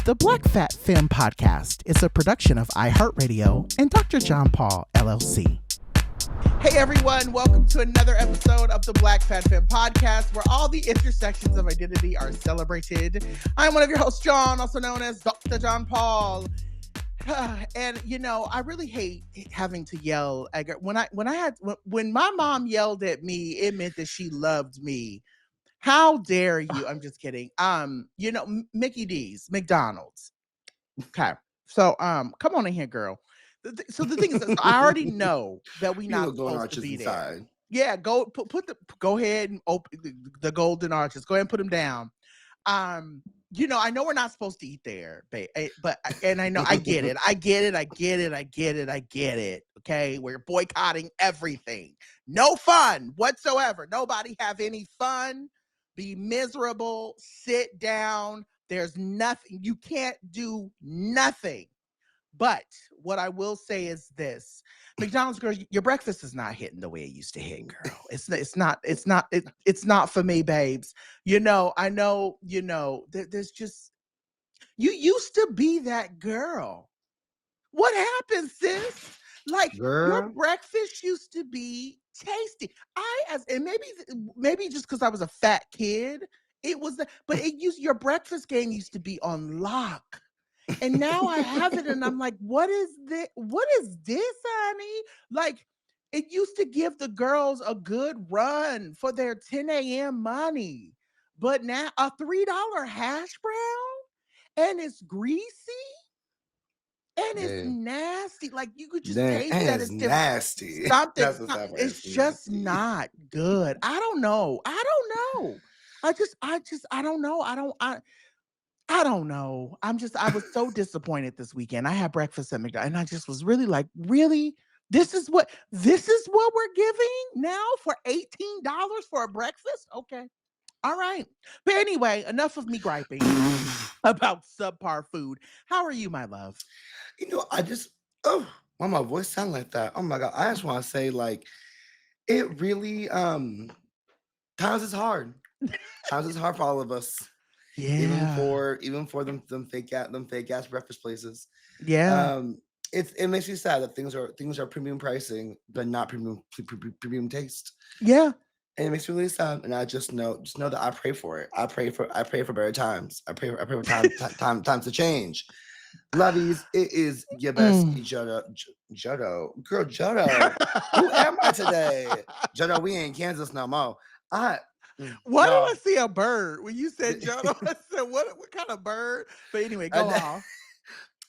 The Black Fat Femme Podcast is a production of iHeartRadio and Dr. John Paul, LLC. Hey everyone, welcome to another episode of the Black Fat Femme Podcast, where all the intersections of identity are celebrated. I'm one of your hosts, John, also known as Dr. John Paul. And you know, I really hate having to yell. When my mom yelled at me, it meant that she loved me. How dare you? I'm just kidding. Mickey D's, McDonald's. Okay. So, come on in here, girl. So the thing is, I already know that we not supposed to be there. Yeah, go ahead and open the golden arches. Go ahead and put them down. I know we're not supposed to eat there, but I know I get it. I get it. Okay, we're boycotting everything. No fun whatsoever. Nobody have any fun. Be miserable. Sit down. There's nothing. You can't do nothing. But what I will say is this: McDonald's, girl, your breakfast is not hitting the way it used to hit, girl. It's not for me, babes. I know, there's just, you used to be that girl. What happened, sis? Like, your breakfast used to be tasty. Maybe just because I was a fat kid, your breakfast game used to be on lock. And now I have it, and I'm like, what is this? What is this, honey? Like, it used to give the girls a good run for their 10 a.m. money. But now a $3 hash brown, and it's greasy, and it's nasty. Like, you could just taste that it's nasty. It's just not good. I don't know. I don't know. I was so disappointed this weekend. I had breakfast at McDonald's, and I just was really like, really? This is what we're giving now for $18 for a breakfast? Okay. All right. But anyway, enough of me griping about subpar food. How are you, my love? Why my voice sound like that? Oh my God. I just want to say, like, it really, times is hard. Times is hard for all of us. Yeah. Even for them fake ass breakfast places. Yeah. It makes me sad that things are premium pricing, but not premium taste. Yeah. And it makes me really sad. And I just know that I pray for it. I pray for better times. I pray for times to change. Lovies, it is your bestie Jodo. Girl, Jodo. Who am I today? Jodo, we in Kansas no more. Why did I see a bird? When you said Jodo, I said, what kind of bird? But anyway, go on.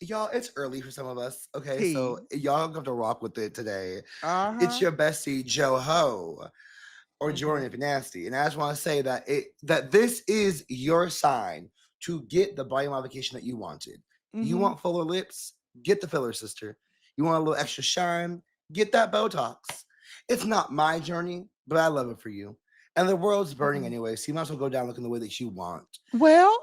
Y'all, it's early for some of us. Okay, so y'all have to rock with it today. It's your bestie Joho, or Jordan if you're nasty. And I just want to say that this is your sign to get the body modification that you wanted. You want fuller lips? Get the filler, sister. You want a little extra shine? Get that Botox. It's not my journey, but I love it for you. And the world's burning anyway, so you might as well go down looking the way that you want. Well,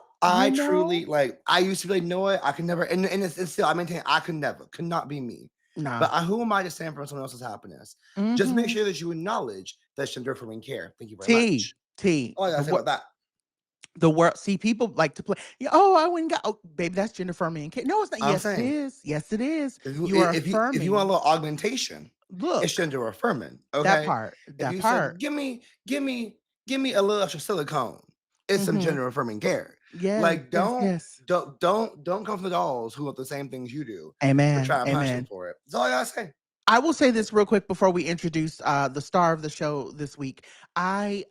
truly, like, I used to be like, no, I can never, and it's still, I maintain, could not be me. Nah. But who am I to stand for someone else's happiness? Just make sure that you acknowledge that gender affirming care. Thank you very much. Oh, I gotta say about that. The world, see, people like to play. Oh, I went and got. Oh, baby, that's gender affirming. No, it's not. Yes, it is. Yes, it is. You are affirming. If you want a little augmentation, look, it's gender affirming. Okay, that part. Said, give me a little extra silicone. It's some gender affirming care. Yeah, like don't come for the dolls who want the same things you do. Amen. Try and punch them for it. That's all I gotta say. I will say this real quick before we introduce the star of the show this week. I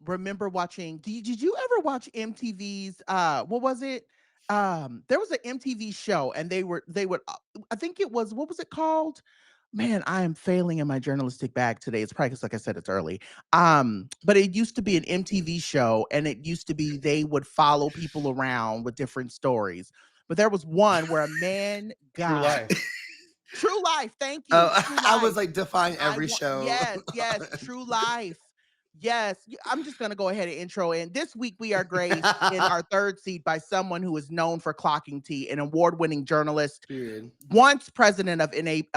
remember watching. Did you ever watch MTV's? What was it? There was an MTV show, and they would. I think it was. What was it called? Man, I am failing in my journalistic bag today. It's probably because, like I said, it's early. But it used to be an MTV show, and it used to be they would follow people around with different stories. But there was one where a man got. True Life, thank you. I was like, define every show. Yes, True Life. Yes, I'm just going to go ahead and intro in. This week, we are graced in our third seat by someone who is known for clocking tea, an award-winning journalist, Period. once president of NABJLA,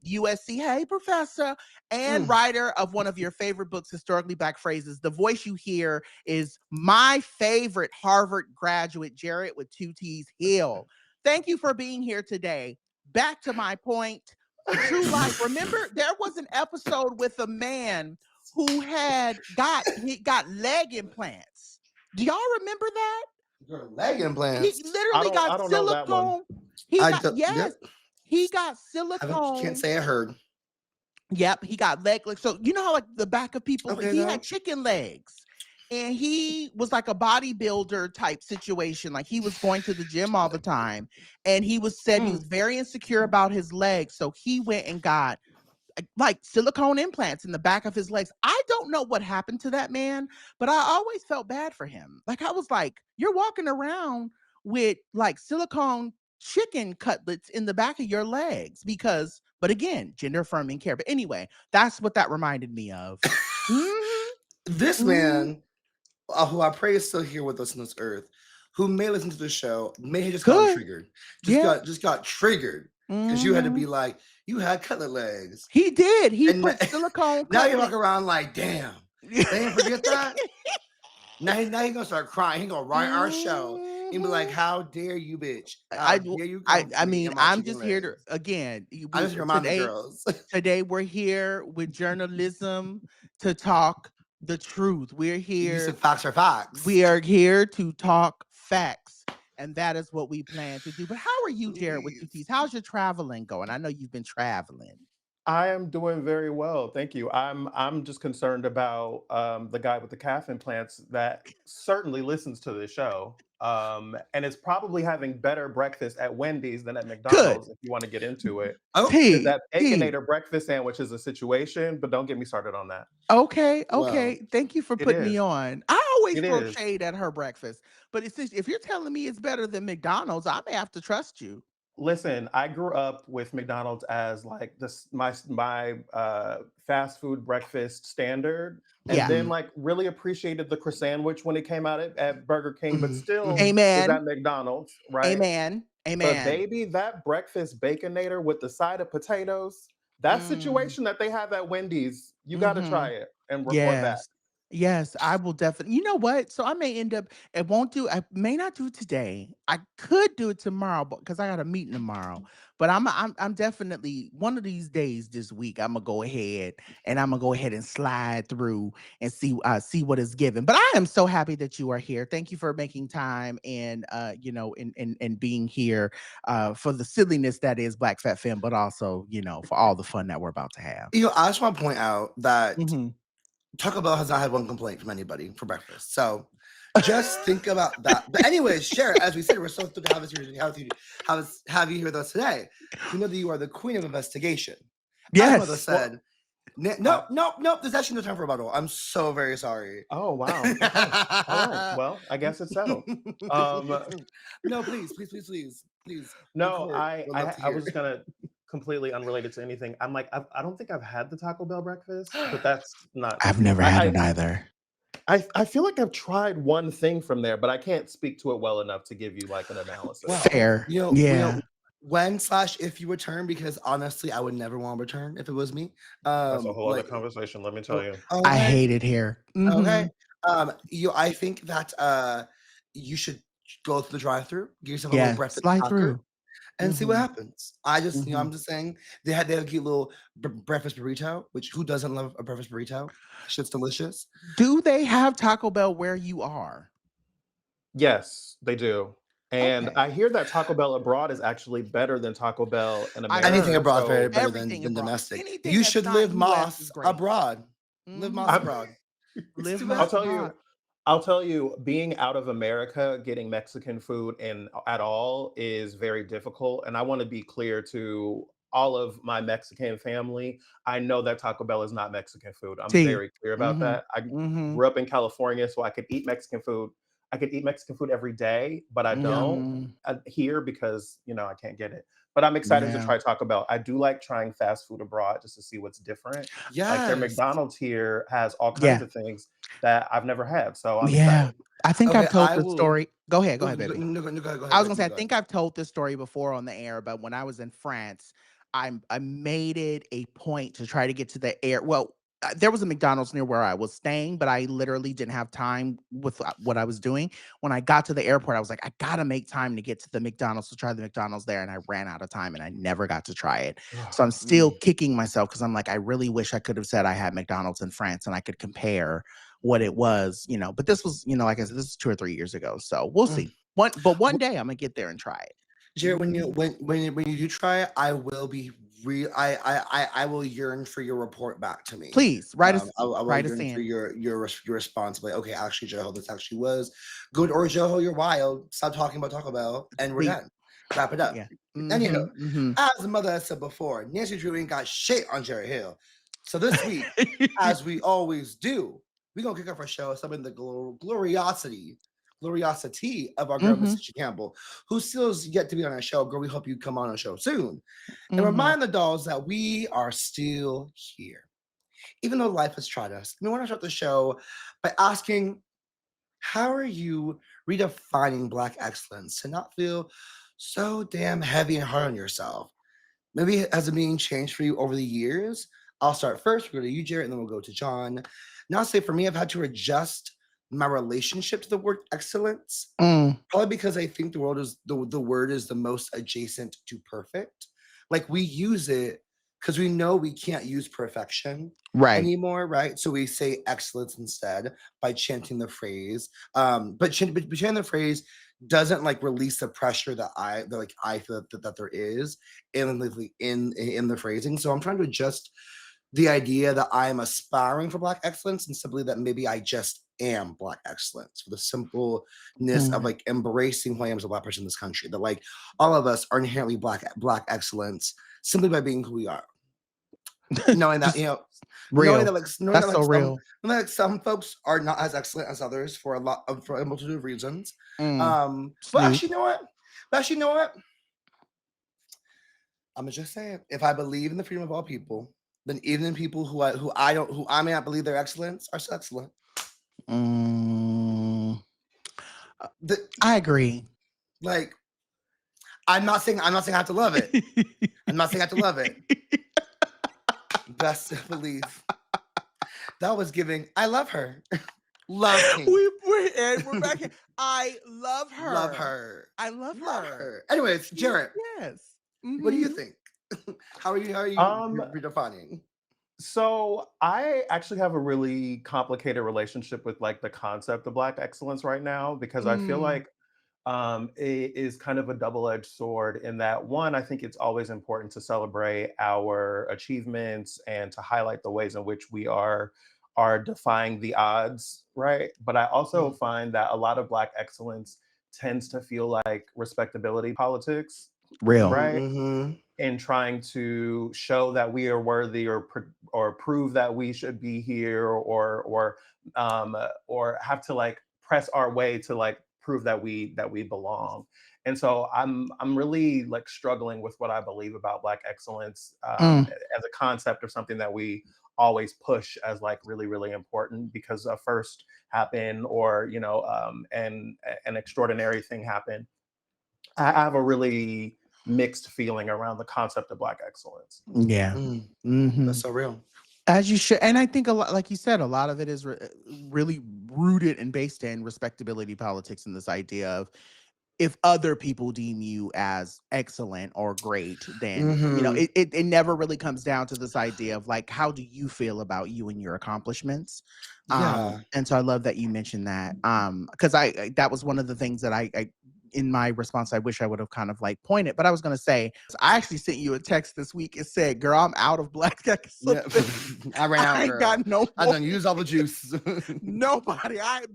USC, hey, professor, and writer of one of your favorite books, Historically Black Phrases. The voice you hear is my favorite Harvard graduate, Jarrett with two T's, Hill. Thank you for being here today. Back to my point. True life. Remember, there was an episode with a man who he got leg implants. Do y'all remember that? Your leg implants. He literally got silicone. He got silicone. Can't say I heard. Yep, he got leg. So you know how like the back of people, he had chicken legs. And he was like a bodybuilder type situation. Like he was going to the gym all the time. And he was very insecure about his legs. So he went and got like silicone implants in the back of his legs. I don't know what happened to that man, but I always felt bad for him. Like I was like, you're walking around with like silicone chicken cutlets in the back of your legs but again, gender affirming care. But anyway, that's what that reminded me of. This man, who I pray is still here with us on this earth, who may listen to the show, may have just got triggered. Just got triggered. Because you had to be like, you had cutlet legs. He did. He put silicone. Now you walk around like, damn. They didn't forget that? Now he's gonna start crying. He's gonna write our show and be like, how dare you, bitch? I mean, I'm just here to, again, I just remind the girls. Today we're here with journalism to talk the truth. We're here. You said facts are facts. We are here to talk facts. And that is what we plan to do. But how are you, Jarrett, with two T's? How's your traveling going? I know you've been traveling. I am doing very well, thank you. I'm just concerned about the guy with the calf implants that certainly listens to the show, and is probably having better breakfast at Wendy's than at McDonald's. If you want to get into it, that Baconator breakfast sandwich is a situation, but don't get me started on that. Okay. Well, thank you for putting me on. I always throw shade at her breakfast, but if you're telling me it's better than McDonald's, I may have to trust you. Listen, I grew up with McDonald's as like my fast food breakfast standard, and then like really appreciated the croissant sandwich when it came out at Burger King, but still was at McDonald's, right? Amen. But baby, that breakfast Baconator with the side of potatoes, that situation that they have at Wendy's, you got to try it and report back. Yes, I will definitely. You know what? So I may end up. I may not do it today. I could do it tomorrow, because I got a meeting tomorrow. But I'm definitely one of these days this week. I'm gonna go ahead and slide through and see what is given. But I am so happy that you are here. Thank you for making time and and being here for the silliness that is Black Fat Femme, but also for all the fun that we're about to have. I just want to point out that. Taco Bell has not had one complaint from anybody for breakfast. So just think about that. But anyways, Sharon, as we said, we're so thrilled to have you here with us today. You know that you are the queen of investigation. Yes. As mother said, nope. There's actually no time for rebuttal. I'm so very sorry. Oh, wow. Okay. All right. Well, I guess it's settled. No, please. No, I was just going to... completely unrelated to anything. I'm like, I don't think I've had the Taco Bell breakfast, but that's not. I've never had it either. I feel like I've tried one thing from there, but I can't speak to it well enough to give you like an analysis. Well, fair. When/if you return, because honestly, I would never want to return if it was me. That's a whole other conversation. Let me tell you. Okay. I hate it here. Okay. I think that you should go to the drive-thru, get yourself a little breakfast slide through. And see what happens. I just, I'm just saying they have a cute little breakfast burrito, which who doesn't love a breakfast burrito? Shit's delicious. Do they have Taco Bell where you are? Yes, they do. And I hear that Taco Bell abroad is actually better than Taco Bell in America. Anything abroad is better than domestic. You should live Moss abroad. Live Moss abroad. I'll tell you, being out of America, getting Mexican food at all is very difficult. And I want to be clear to all of my Mexican family. I know that Taco Bell is not Mexican food. I'm very clear about that. I grew up in California, so I could eat Mexican food. I could eat Mexican food every day, but I don't here because, I can't get it. But I'm excited to try Taco Bell. I do like trying fast food abroad just to see what's different. Like their Yes. McDonald's here has all kinds of things that I've never had. So I'm Yeah. excited. I think Okay, I've told I the will. story. Go ahead, Go, baby. no, go ahead, I was gonna say, I go think ahead. I've told this story before on the air, but when I was in France, I made it a point to try to get to the air. Well, there was a McDonald's near where I was staying, but I literally didn't have time with what I was doing. When I got to the airport, I was like, I gotta make time to get to the McDonald's to try the McDonald's there, and I ran out of time, and I never got to try it. So I'm still kicking myself because I'm like, I really wish I could have said I had McDonald's in France and I could compare what it was, But this was, like I said, this is 2 or 3 years ago, so we'll see. One day I'm gonna get there and try it. Jarrett, when you do try it, I will be real. I will yearn for your report back to me. Please write us. I will yearn for your response. Like, okay, actually, Joho, this actually was good, or Joho, you're wild. Stop talking about Taco Bell, and we're done. Wrap it up. Yeah. As the mother has said before, Nancy Drew ain't got shit on Jarrett Hill. So this week, as we always do, we're gonna kick off our show with something the gloriosity of our girl, Mrs. Campbell, who still is yet to be on our show. Girl, we hope you come on our show soon. And remind the dolls that we are still here. Even though life has tried us. We want to start the show by asking, how are you redefining Black excellence to not feel so damn heavy and hard on yourself? Maybe has it been changed for you over the years? I'll start first. We'll go to you, Jarrett, and then we'll go to John. And I'll say for me, I've had to adjust my relationship to the word excellence. Probably because I think the word is the most adjacent to perfect. Like we use it because we know we can't use perfection anymore, right? So we say excellence instead by chanting the phrase. But chanting the phrase doesn't like release the pressure that I feel that there is in the phrasing. So I'm trying to adjust the idea that I am aspiring for Black excellence and simply that maybe I just am Black excellence for the simpleness of like embracing who I am as a Black person in this country. That like all of us are inherently Black excellence simply by being who we are. Knowing that, real. Knowing That's so real. Knowing that some folks are not as excellent as others for a multitude of reasons. But actually, you know what? I'm gonna just say it. If I believe in the freedom of all people, then even people who I may not believe their excellence are still excellent. I agree. Like, I'm not saying I have to love it. I'm not saying I have to love it. Best believe. That was giving. I love her. Love King. We're back here. I love her. Love her. I love her. Anyways, Jarrett. Yes. What do you think? How are you redefining? So I actually have a really complicated relationship with like the concept of Black excellence right now because I feel like it is kind of a double-edged sword in that one, I think it's always important to celebrate our achievements and to highlight the ways in which we are defying the odds, right? But I also find that a lot of Black excellence tends to feel like respectability politics, real, right? In trying to show that we are worthy or prove that we should be here or have to like press our way to like prove that we belong. And so I'm really like struggling with what I believe about Black excellence as a concept of something that we always push as like really, really important because a first happened or, and an extraordinary thing happened. I have a really mixed feeling around the concept of Black excellence. Yeah. That's so real. As you should. And I think a lot, like you said, a lot of it is really rooted and based in respectability politics and this idea of if other people deem you as excellent or great, then, it never really comes down to this idea of like, how do you feel about you and your accomplishments? And so I love that you mentioned that. Because that was one of the things that I in my response, I wish I would have kind of like pointed, but I was going to say, I actually sent you a text this week. It said, girl, I'm out of Black excellence. Yeah. I ran out, girl. I got no more. I done used all the juice. Nobody. I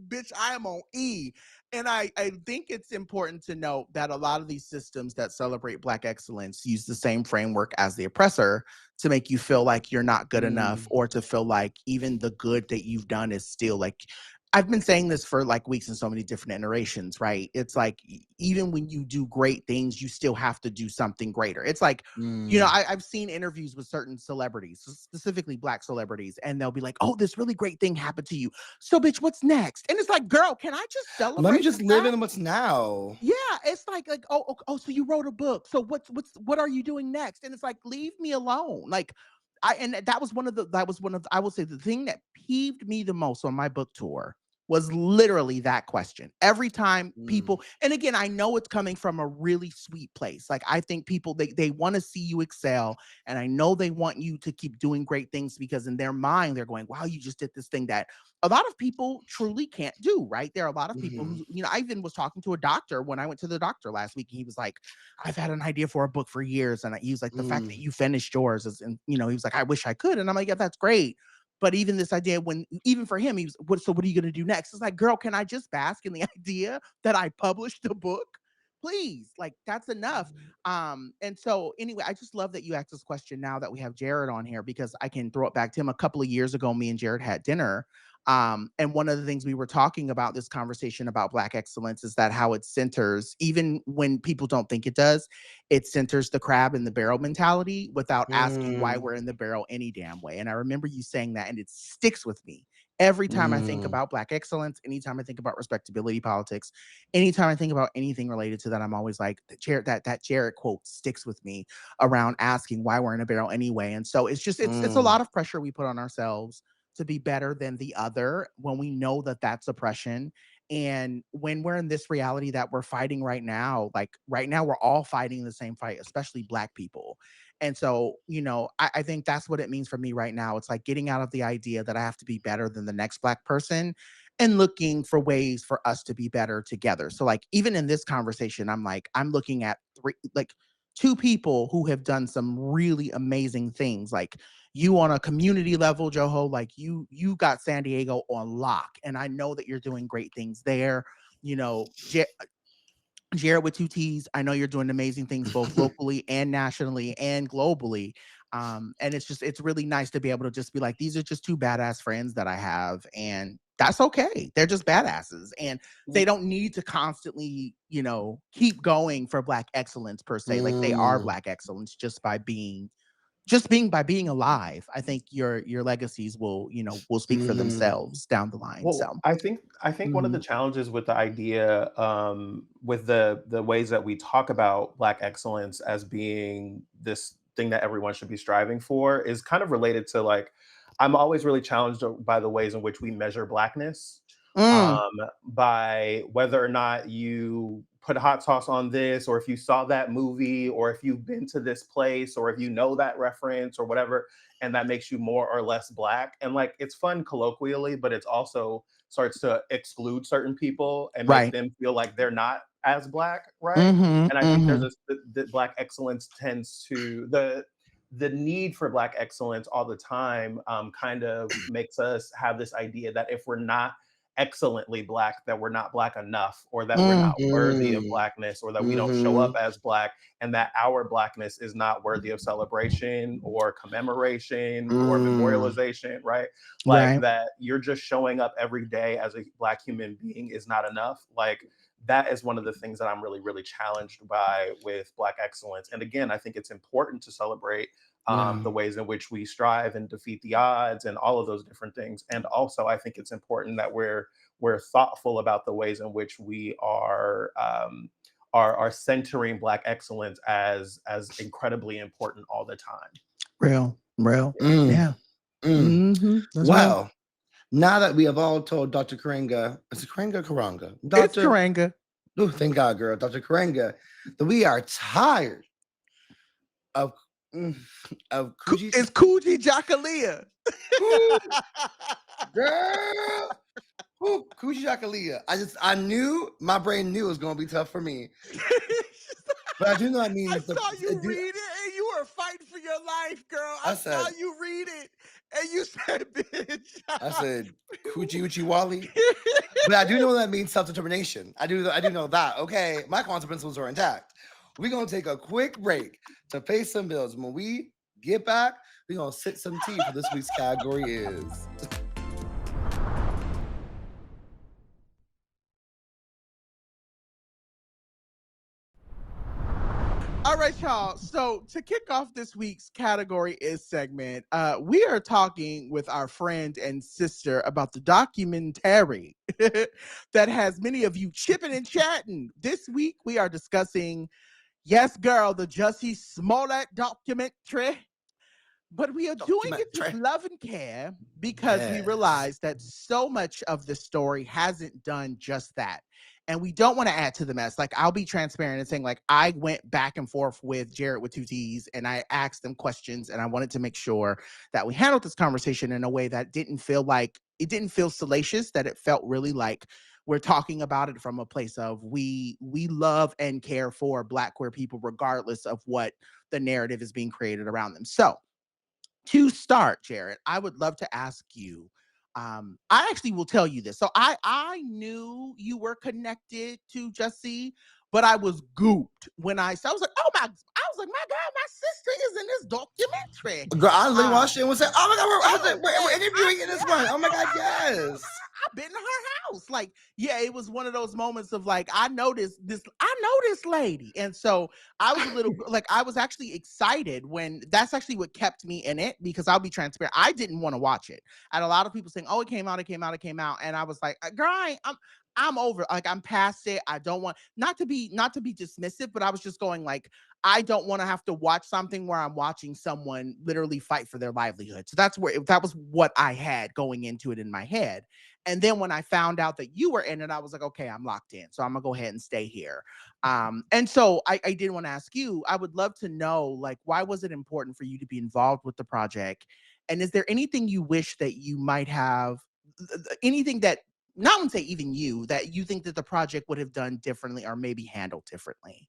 am on E. And I think it's important to note that a lot of these systems that celebrate Black excellence use the same framework as the oppressor to make you feel like you're not good enough or to feel like even the good that you've done is still like I've been saying this for like weeks in so many different iterations, right? It's like even when you do great things, you still have to do something greater. It's like, I've seen interviews with certain celebrities, specifically Black celebrities, and they'll be like, "Oh, this really great thing happened to you. So, bitch, what's next?" And it's like, girl, can I just celebrate? Let me just live in what's now. Yeah, it's like, oh, so you wrote a book. So what are you doing next? And it's like, leave me alone. Like, that was one of I will say the thing that peeved me the most on my book tour was literally that question. Every time people, and again, I know it's coming from a really sweet place. Like, I think people, they want to see you excel, and I know they want you to keep doing great things because in their mind they're going, wow, you just did this thing that a lot of people truly can't do, right? There are a lot of people who, I even was talking to a doctor when I went to the doctor last week, and he was like, I've had an idea for a book for years. And he was like, the fact that you finished yours is, and he was like, I wish I could. And I'm like, yeah, that's great. But even this idea, even for him, he was, so what are you going to do next? It's like, girl, can I just bask in the idea that I published a book? Please, like, that's enough. And so anyway, I just love that you asked this question now that we have Jarrett on here, because I can throw it back to him. A couple of years ago, me and Jarrett had dinner. And one of the things we were talking about this conversation about Black excellence is that how it centers, even when people don't think it does, it centers the crab in the barrel mentality without asking why we're in the barrel any damn way. And I remember you saying that, and it sticks with me. Every time I think about Black excellence, anytime I think about respectability politics, anytime I think about anything related to that, I'm always like, that Jarrett quote sticks with me around asking why we're in a barrel anyway. And so it's just, it's a lot of pressure we put on ourselves to be better than the other when we know that that's oppression. And when we're in this reality that we're fighting right now, like right now, we're all fighting the same fight, especially Black people. And so, I think that's what it means for me right now. It's like getting out of the idea that I have to be better than the next Black person and looking for ways for us to be better together. So like, even in this conversation, I'm looking at two people who have done some really amazing things. Like, you on a community level, Joho, like you got San Diego on lock. And I know that you're doing great things there. Jarrett with two T's, I know you're doing amazing things both locally and nationally and globally. And it's really nice to be able to just be like, these are just two badass friends that I have, and that's okay. They're just badasses, and they don't need to constantly, keep going for Black excellence per se. Like, they are Black excellence just by being alive. I think your legacies will speak for themselves down the line. Well, So I think one of the challenges with the idea, with the ways that we talk about Black excellence as being this thing that everyone should be striving for is kind of related to, like, I'm always really challenged by the ways in which we measure Blackness, by whether or not you put hot sauce on this, or if you saw that movie, or if you've been to this place, or if you know that reference or whatever, and that makes you more or less Black. And like, it's fun colloquially, but it's also starts to exclude certain people and make them feel like they're not as Black, right? And I think there's the Black excellence tends to the need for Black excellence all the time, kind of makes us have this idea that if we're not excellently Black, that we're not Black enough, or that we're not worthy of Blackness, or that we don't show up as Black, and that our Blackness is not worthy of celebration or commemoration or memorialization, right? Like, that you're just showing up every day as a Black human being is not enough. Like, that is one of the things that I'm really, really challenged by with Black excellence. And again, I think it's important to celebrate the ways in which we strive and defeat the odds and all of those different things. And also, I think it's important that we're thoughtful about the ways in which we are centering Black excellence as incredibly important all the time. Real. Yeah. Well, now that we have all told Dr. Karenga, is it Karenga Karanga? It's Karanga. Oh, thank God, girl. Dr. Karenga, that we are tired of Coochie. It's Coochie Jackalia. Girl. Ooh, Coochie Jackalia. I knew, my brain knew it was going to be tough for me. But I do know I mean. I saw you read it, and you were fighting for your life, girl. I saw you read it, and you said, bitch. I said, Coochie Uchi Wally. But I do know that means self-determination. I do know that. Okay, my quantum principles are intact. We're going to take a quick break to pay some bills. When we get back, we're going to sip some tea for this week's category is... All right, y'all. So to kick off this week's category is segment, we are talking with our friend and sister about the documentary that has many of you chipping and chatting. This week we are discussing, yes, girl, the Jussie Smollett documentary. But we are doing it with love and care because we realize that so much of the story hasn't done just that. And we don't want to add to the mess. Like, I'll be transparent and saying, like, I went back and forth with Jarrett with two T's and I asked them questions and I wanted to make sure that we handled this conversation in a way that didn't feel salacious, that it felt really like we're talking about it from a place of we love and care for Black queer people, regardless of what the narrative is being created around them. So, to start, Jarrett, I would love to ask you. I actually will tell you this. So I knew you were connected to Jussie, but I was gooped when I was like, oh my, I was like, my God, my sister is in this documentary. Girl, I literally watched it and was like, oh my God, we're interviewing in this one. Oh my God, yes. I've been to her house. Like, yeah, it was one of those moments of like, I know this lady. And so I was a little like, I was actually excited when that's actually what kept me in it, because I'll be transparent. I didn't want to watch it. I had a lot of people saying, oh, it came out. And I was like, girl, I'm over. Like, I'm past it. I don't want not to be dismissive, but I was just going like, I don't want to have to watch something where I'm watching someone literally fight for their livelihood. So that was what I had going into it in my head. And then when I found out that you were in it, I was like, okay, I'm locked in. So I'm gonna go ahead and stay here. And so I did want to ask you, I would love to know, like, why was it important for you to be involved with the project? And is there anything you wish that you might have, anything that, not want to say even you, that you think that the project would have done differently or maybe handled differently?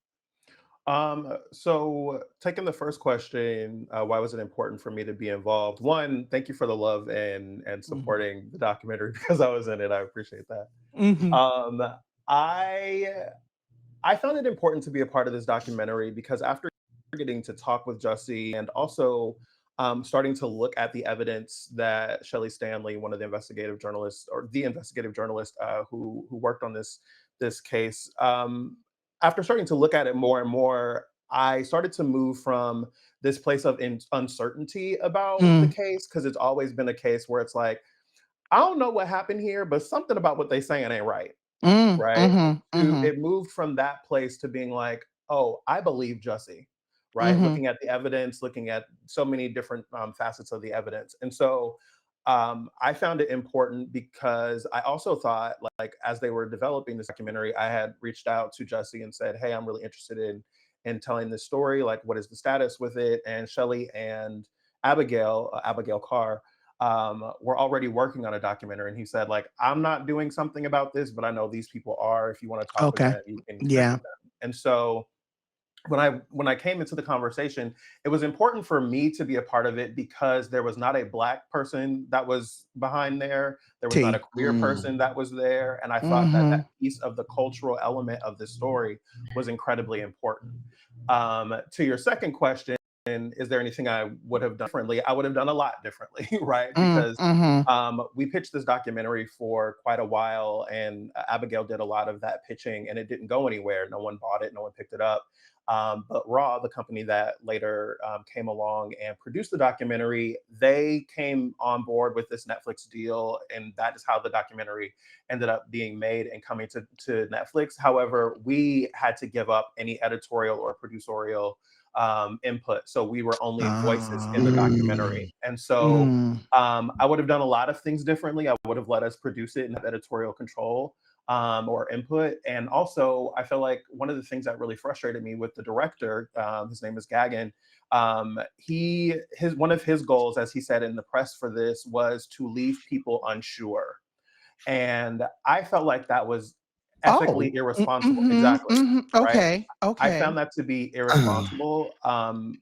So taking the first question, why was it important for me to be involved? One, thank you for the love and supporting the documentary because I was in it. I appreciate that. Um, I I found it important to be a part of this documentary because after getting to talk with Jussie and also starting to look at the evidence that Shelley Stanley, one of the investigative journalists or the investigative journalist who worked on this case, after starting to look at it more and more, I started to move from this place of uncertainty about the case because it's always been a case where it's like, I don't know what happened here, but something about what they saying ain't right. Right? It moved from that place to being like, oh, I believe Jussie, right? Looking at the evidence, looking at so many different facets of the evidence. And so I found it important because I also thought, like, as they were developing this documentary, I had reached out to Jussie and said, hey, I'm really interested in telling this story. Like, what is the status with it? And Shelley and Abigail Carr, we're already working on a documentary. And he said, like, I'm not doing something about this, but I know these people are. If you want to talk with them, you can connect with them. And so when I came into the conversation, it was important for me to be a part of it because there was not a Black person that was behind there. There was not a queer person that was there. And I thought that piece of the cultural element of this story was incredibly important. To your second question, is there anything I would have done differently? I would have done a lot differently, right? Because we pitched this documentary for quite a while, and Abigail did a lot of that pitching, and it didn't go anywhere. No one bought it, no one picked it up. But Raw, the company that later came along and produced the documentary, they came on board with this Netflix deal, and that is how the documentary ended up being made and coming to Netflix. However, we had to give up any editorial or producerial input. So we were only voices in the documentary. And so I would have done a lot of things differently. I would have let us produce it and have editorial control or input. And also, I feel like one of the things that really frustrated me with the director, his name is Gagan, one of his goals, as he said in the press for this, was to leave people unsure. And I felt like that was ethically irresponsible. Exactly. Okay. Right? Okay. I found that to be irresponsible.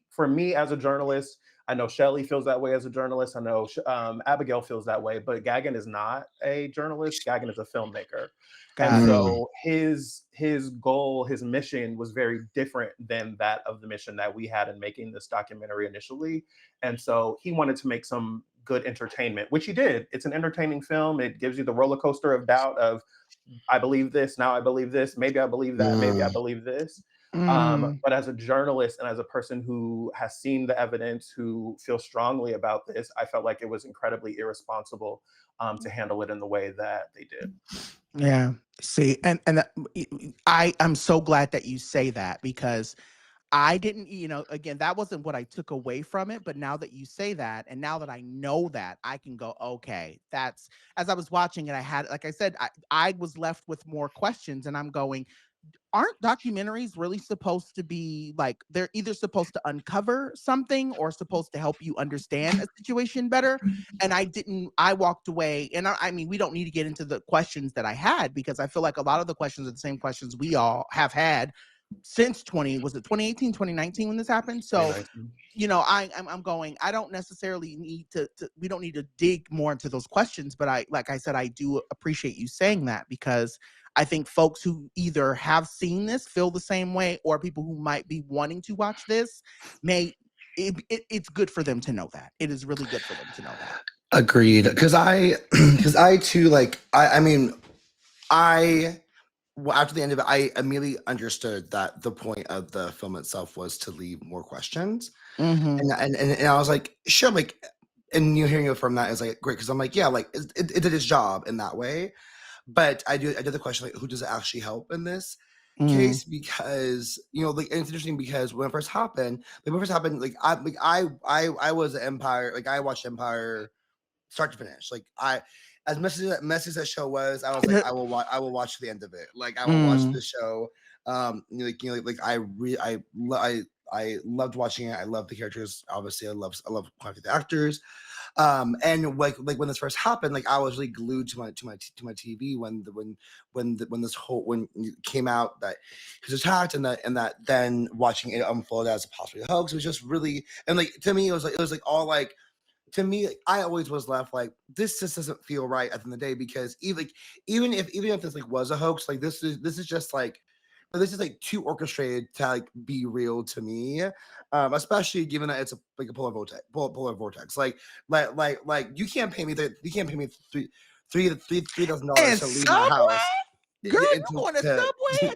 For me as a journalist, I know Shelley feels that way as a journalist. I know Abigail feels that way, but Gagan is not a journalist. Gagan is a filmmaker. And so his goal, his mission was very different than that of the mission that we had in making this documentary initially. And so he wanted to make some good entertainment, which he did. It's an entertaining film. It gives you the roller coaster of doubt of, I believe this, now I believe this, maybe I believe that, maybe I believe this. But as a journalist and as a person who has seen the evidence, who feels strongly about this, I felt like it was incredibly irresponsible to handle it in the way that they did. Yeah. See, and I'm so glad that you say that, because I didn't, again, that wasn't what I took away from it. But now that you say that, and now that I know that, I can go, okay, that's, as I was watching it, I had, like I said, I was left with more questions, and I'm going, aren't documentaries really supposed to be like, they're either supposed to uncover something or supposed to help you understand a situation better? And I walked away, and I mean, we don't need to get into the questions that I had, because I feel like a lot of the questions are the same questions we all have had since 2018, 2019 when this happened. So, I'm going, I don't necessarily need to we don't need to dig more into those questions, but like I said, I do appreciate you saying that, because I think folks who either have seen this feel the same way, or people who might be wanting to watch this it's good for them to know that. It is really good for them to know that. Agreed. Because I too, like, I mean, after the end of it, I immediately understood that the point of the film itself was to leave more questions. And I was like, sure, like, and you hearing it from that is like great, because I'm like, yeah, like it did its job in that way. But I did the question, like, who does it actually help in this case? Because like, and it's interesting, because when it first happened, like I was an Empire, like I watched Empire start to finish. Like as messy as that show was, I was like, I will watch to the end of it. Like I will watch the show. I loved watching it. I love the characters. Obviously, I love quite the actors. And like when this first happened, like I was really glued to my TV when it came out that he was attacked, and that then watching it unfold as a possibly hoax, it was just really, and like to me it was like all like, to me, I always was left like, this just doesn't feel right at the end of the day, because even if this like was a hoax, like this is just like, this is like too orchestrated to like be real to me, especially given that it's a polar vortex. Like you can't pay me $3,000 to leave my house. Girl, you going to Subway in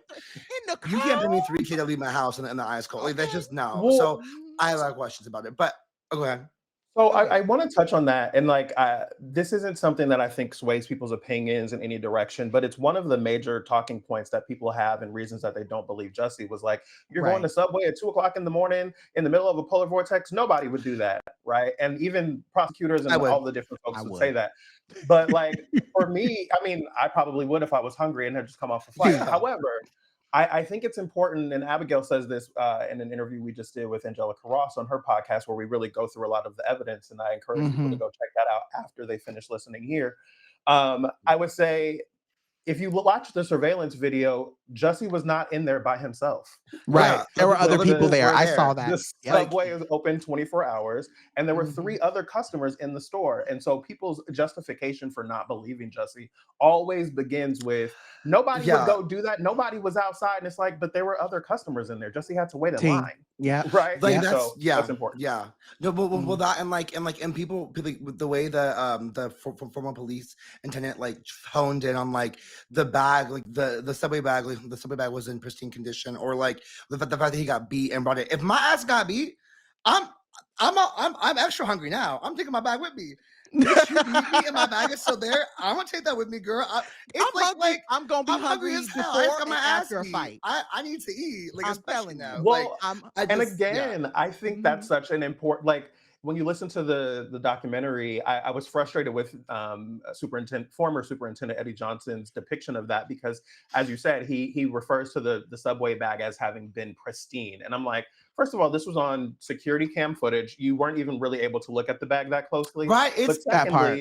the car? You can't pay me $3,000 to leave my house in the ice cold. Like that's just no. So I have a lot of questions about it. But go ahead. So I want to touch on that, and like this isn't something that I think sways people's opinions in any direction, but it's one of the major talking points that people have and reasons that they don't believe Jussie was like, you're going to Subway at 2:00 in the morning in the middle of a polar vortex. Nobody would do that, right? And even prosecutors and all the different folks would say that. But like for me, I mean, I probably would if I was hungry and had just come off a flight. However, I think it's important, and Abigail says this in an interview we just did with Angelica Ross on her podcast, where we really go through a lot of the evidence, and I encourage people to go check that out after they finish listening here. I would say, if you watch the surveillance video, Jussie was not in there by himself. Right. There were other people there. I saw that. The Subway is open 24 hours, and there were 3 other customers in the store. And so people's justification for not believing Jussie always begins with, nobody would go do that. Nobody was outside. And it's like, but there were other customers in there. Jussie had to wait in line. Yeah. Right. Like that's important. Yeah. No, but that and people with the way the former police attendant like honed in on like the bag, like the Subway bag, like the Subway bag was in pristine condition, or like the fact that he got beat and brought it. If my ass got beat, I'm extra hungry now. I'm taking my bag with me. If you beat me and my bag is still there, I'm gonna take that with me, girl. I'm gonna be hungry as hell. I got my ass after a fight. I need to eat. Like, I'm especially now. Well, I think that's such an important, like, when you listen to the documentary, I was frustrated with former superintendent Eddie Johnson's depiction of that, because, as you said, he refers to the Subway bag as having been pristine, and I'm like, first of all, this was on security cam footage. You weren't even really able to look at the bag that closely, right? It's that part.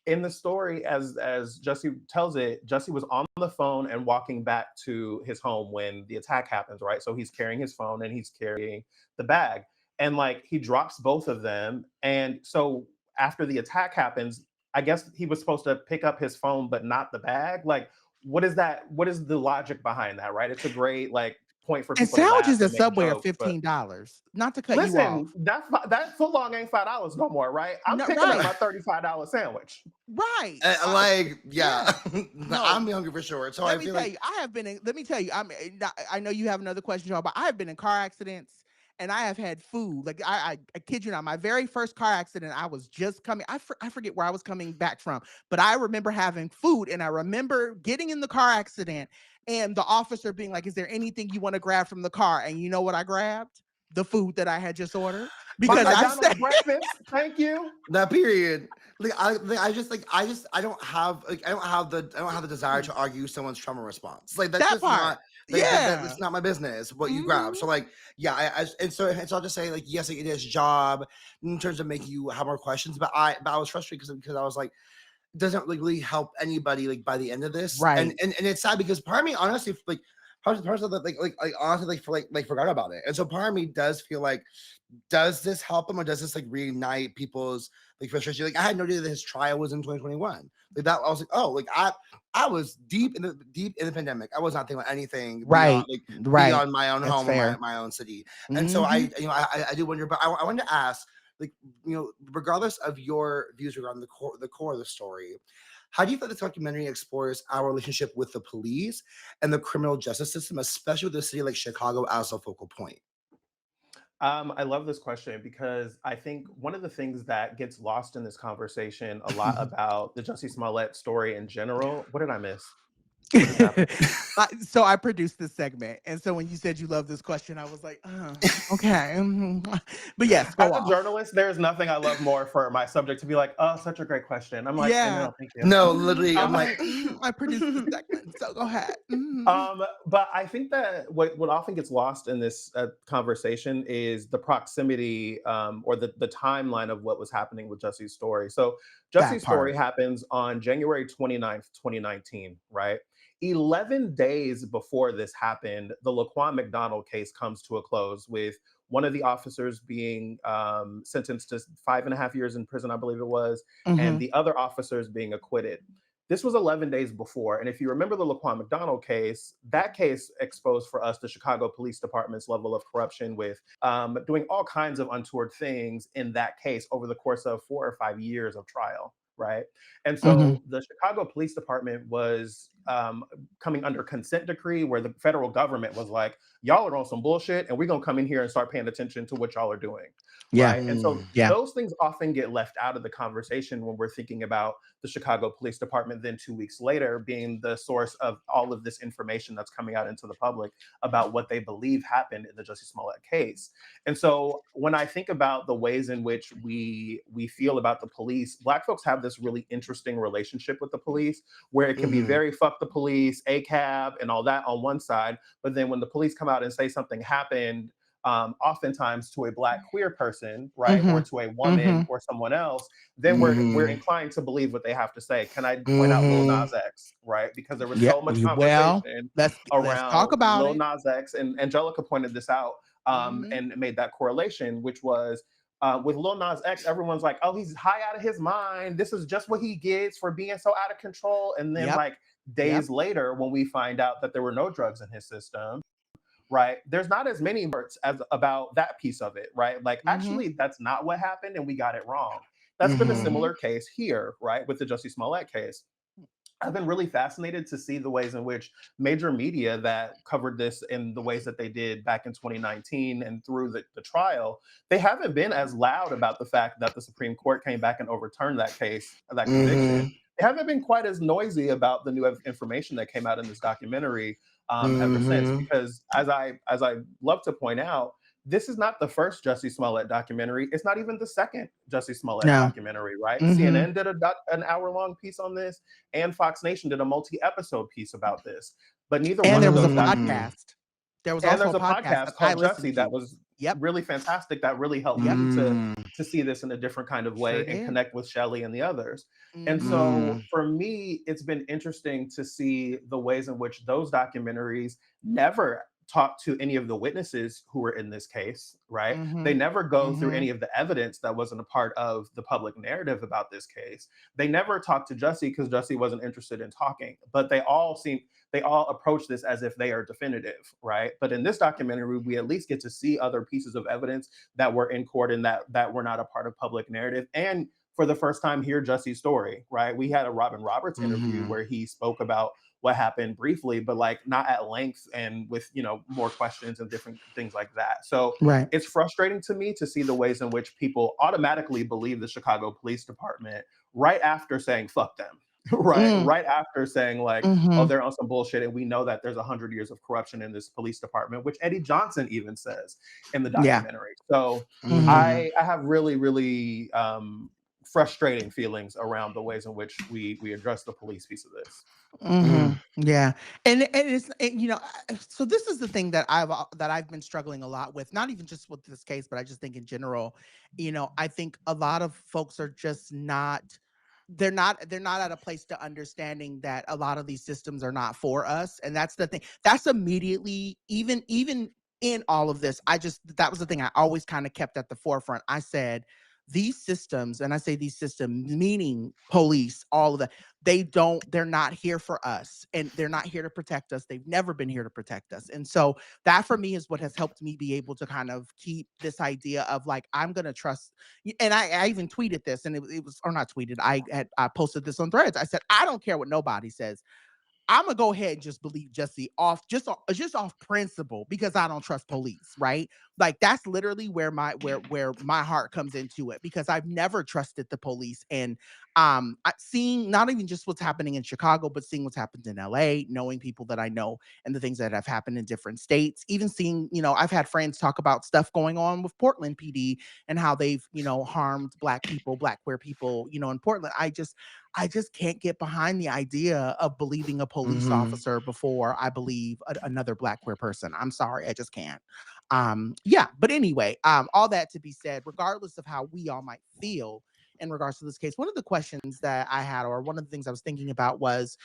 In the story, as Jussie tells it, Jussie was on the phone and walking back to his home when the attack happens, right? So he's carrying his phone and he's carrying the bag. And like he drops both of them. And so after the attack happens, I guess he was supposed to pick up his phone, but not the bag. Like, what is that? What is the logic behind that, right? It's a great like point for And people to laugh sandwiches and at make Subway are jokes. But $15. Not to cut you off. listen, that foot long ain't $5 no more, right? I'm No, picking up right. my $35 sandwich. Right. Yeah. No. I'm hungry for sure. So Let me tell you, let me tell you, I know you have another question, Joe, but I have been in car accidents and I have had food. Like I kid you not, my very first car accident, I was just coming. I forget where I was coming back from, but I remember having food, and I remember getting in the car accident and the officer being like, "Is there anything you want to grab from the car?" And you know what I grabbed? The food that I had just ordered, because my McDonald's breakfast. Thank you. That period. I don't have the desire to argue someone's trauma response. Like that's that just part. not Yeah. that's not my business. What you grab. So like so I'll just say like yes, it is job in terms of making you have more questions. But I was frustrated because I was like, it doesn't really help anybody like by the end of this. Right. And it's sad because part of me honestly like parts of that honestly forgot about it. And so part of me does feel like, does this help him or does this like reignite people's like frustration? Like I had no idea that his trial was in 2021. Like that I was like, oh, like I was deep in the pandemic. I was not thinking about anything beyond my own home or my own city. And so I do wonder, but I wanted to ask, like, regardless of your views regarding the core of the story, how do you think this documentary explores our relationship with the police and the criminal justice system, especially with a city like Chicago as a focal point? I love this question because I think one of the things that gets lost in this conversation a lot about the Jussie Smollett story in general. What did I miss? So I produced this segment, and so when you said you love this question, I was like, okay. But yes, go as off. a journalist, there's nothing I love more for my subject to be like, oh, such a great question. I'm like, yeah. no, thank you. No, literally, I'm like, I produced this segment, so go ahead. But I think that what often gets lost in this conversation is the proximity or the timeline of what was happening with Jussie's story. So Jussie's story happens on January 29th, 2019, right? 11 days before this happened, the Laquan McDonald case comes to a close with one of the officers being sentenced to 5.5 years in prison, I believe it was, and the other officers being acquitted. This was 11 days before. And if you remember the Laquan McDonald case, that case exposed for us the Chicago Police Department's level of corruption with doing all kinds of untoward things in that case over the course of 4 or 5 years of trial. Right. And so the Chicago Police Department was coming under consent decree where the federal government was like, y'all are on some bullshit and we're going to come in here and start paying attention to what y'all are doing. Yeah. Right. And so those things often get left out of the conversation when we're thinking about the Chicago Police Department then 2 weeks later being the source of all of this information that's coming out into the public about what they believe happened in the Jussie Smollett case. And so when I think about the ways in which we feel about the police, Black folks have this really interesting relationship with the police where it can be very fuck the police, ACAB, and all that on one side. But then when the police come out and say something happened, oftentimes to a Black queer person, right, or to a woman or someone else, then we're inclined to believe what they have to say. Can I point out Lil Nas X, right? Because there was so much conversation let's talk about Lil Nas X, and Angelica pointed this out and made that correlation, which was with Lil Nas X, everyone's like, oh, he's high out of his mind. This is just what he gets for being so out of control. And then like days later, when we find out that there were no drugs in his system, right, there's not as many words as about that piece of it, right? Like, actually, that's not what happened and we got it wrong. That's been a similar case here, right, with the Jussie Smollett case. I've been really fascinated to see the ways in which major media that covered this in the ways that they did back in 2019 and through the trial, they haven't been as loud about the fact that the Supreme Court came back and overturned that case, that conviction. They haven't been quite as noisy about the new information that came out in this documentary ever since, because as I love to point out, this is not the first Jussie Smollett documentary. It's not even the second Jussie Smollett documentary, right? CNN did an hour-long piece on this, and Fox Nation did a multi-episode piece about this. But neither one of those podcast. There was also a podcast called Jussie that was really fantastic. That really helped me to see this in a different kind of way and connect with Shelley and the others. And so for me, it's been interesting to see the ways in which those documentaries never talk to any of the witnesses who were in this case, right? They never go through any of the evidence that wasn't a part of the public narrative about this case. They never talked to Jussie because Jussie wasn't interested in talking, but they all approach this as if they are definitive, right? But in this documentary, we at least get to see other pieces of evidence that were in court and that were not a part of public narrative. And for the first time, hear Jussie's story, right? We had a Robin Roberts interview where he spoke about what happened briefly, but like not at length and with, more questions and different things like that. So right. It's frustrating to me to see the ways in which people automatically believe the Chicago Police Department right after saying fuck them. Right after saying like, oh, they're on some bullshit, and we know that there's 100 years of corruption in this police department, which Eddie Johnson even says in the documentary. So I have really, really frustrating feelings around the ways in which we address the police piece of this. Yeah, and it's so this is the thing that I've been struggling a lot with, not even just with this case, but I just think in general. I think a lot of folks are just not. They're not at a place to understanding that a lot of these systems are not for us, and that's the thing. That's immediately even in all of this. That was the thing I always kind of kept at the forefront. I said, these systems, and I say these systems, meaning police, all of that, they're not here for us, and they're not here to protect us. They've never been here to protect us. And so that for me is what has helped me be able to kind of keep this idea of like, I'm going to trust. And I even tweeted this, and it was, or not tweeted, I posted this on Threads. I said, I don't care what nobody says. I'm gonna go ahead and just believe Jussie off principle, because I don't trust police, right? Like that's literally where my heart comes into it, because I've never trusted the police. And seeing not even just what's happening in Chicago, but seeing what's happened in LA, knowing people that I know and the things that have happened in different states, even seeing, I've had friends talk about stuff going on with Portland PD and how they've, harmed Black people, Black queer people, in Portland. I just can't get behind the idea of believing a police officer before I believe another Black queer person. I'm sorry, I just can't. But anyway, all that to be said, regardless of how we all might feel in regards to this case, one of the questions that I had, or one of the things I was thinking about was,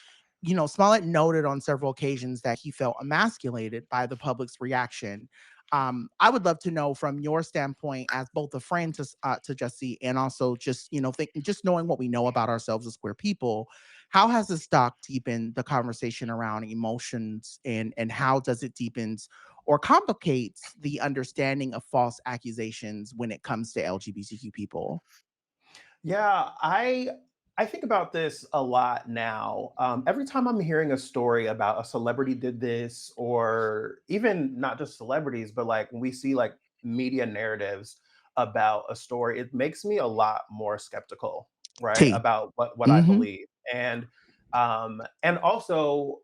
Smollett noted on several occasions that he felt emasculated by the public's reaction. I would love to know from your standpoint as both a friend to Jussie, and also just, just knowing what we know about ourselves as queer people, how has this doc deepened the conversation around emotions, and how does it deepens or complicates the understanding of false accusations when it comes to LGBTQ people? Yeah, I think about this a lot now. Every time I'm hearing a story about a celebrity did this, or even not just celebrities, but like when we see like media narratives about a story, it makes me a lot more skeptical, right, T. about what I believe. And also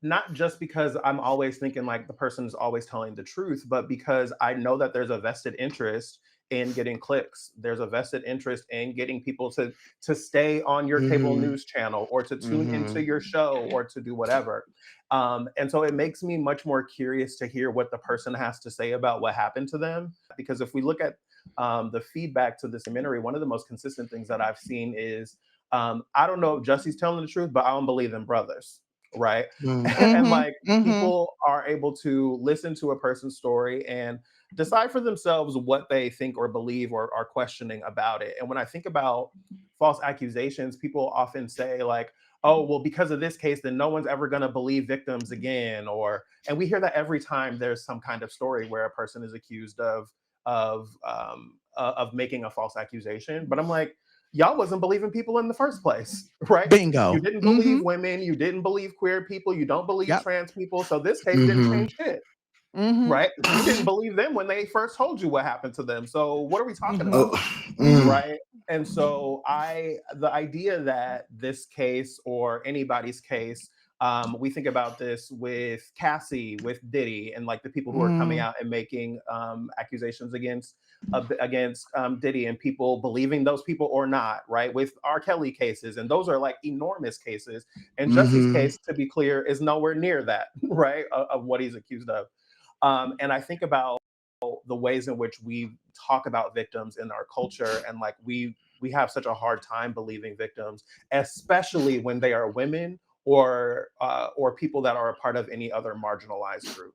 not just because I'm always thinking like the person is always telling the truth, but because I know that there's a vested interest in getting clicks. There's a vested interest in getting people to stay on your cable news channel, or to tune into your show, or to do whatever. And so it makes me much more curious to hear what the person has to say about what happened to them. Because if we look at the feedback to this documentary, one of the most consistent things that I've seen is, I don't know if Jussie's telling the truth, but I don't believe in brothers, right? And like people are able to listen to a person's story and decide for themselves what they think or believe or are questioning about it. And when I think about false accusations, people often say like, oh, well, because of this case, then no one's ever going to believe victims again. And we hear that every time there's some kind of story where a person is accused of making a false accusation. But I'm like, y'all wasn't believing people in the first place, right? Bingo. You didn't believe women, you didn't believe queer people, you don't believe trans people. So this case didn't change shit. Right? You didn't believe them when they first told you what happened to them. So what are we talking about? Right? And so the idea that this case or anybody's case, we think about this with Cassie, with Diddy, and like the people who are coming out and making accusations against Diddy, and people believing those people or not, right? With R. Kelly cases, and those are like enormous cases. And Jussie's case, to be clear, is nowhere near that, right? Of what he's accused of. And I think about the ways in which we talk about victims in our culture, and like we have such a hard time believing victims, especially when they are women or people that are a part of any other marginalized group.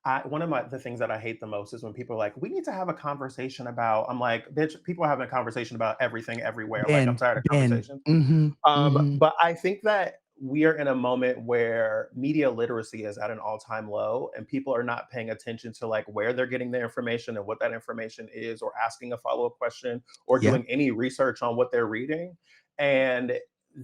One of the things that I hate the most is when people are like, we need to have a conversation about, I'm like, bitch, people are having a conversation about everything everywhere. Like, I'm tired of Ben. conversations. Mm-hmm. But I think that we are in a moment where media literacy is at an all-time low, and people are not paying attention to like where they're getting their information and what that information is, or asking a follow-up question, or Yeah. doing any research on what they're reading. And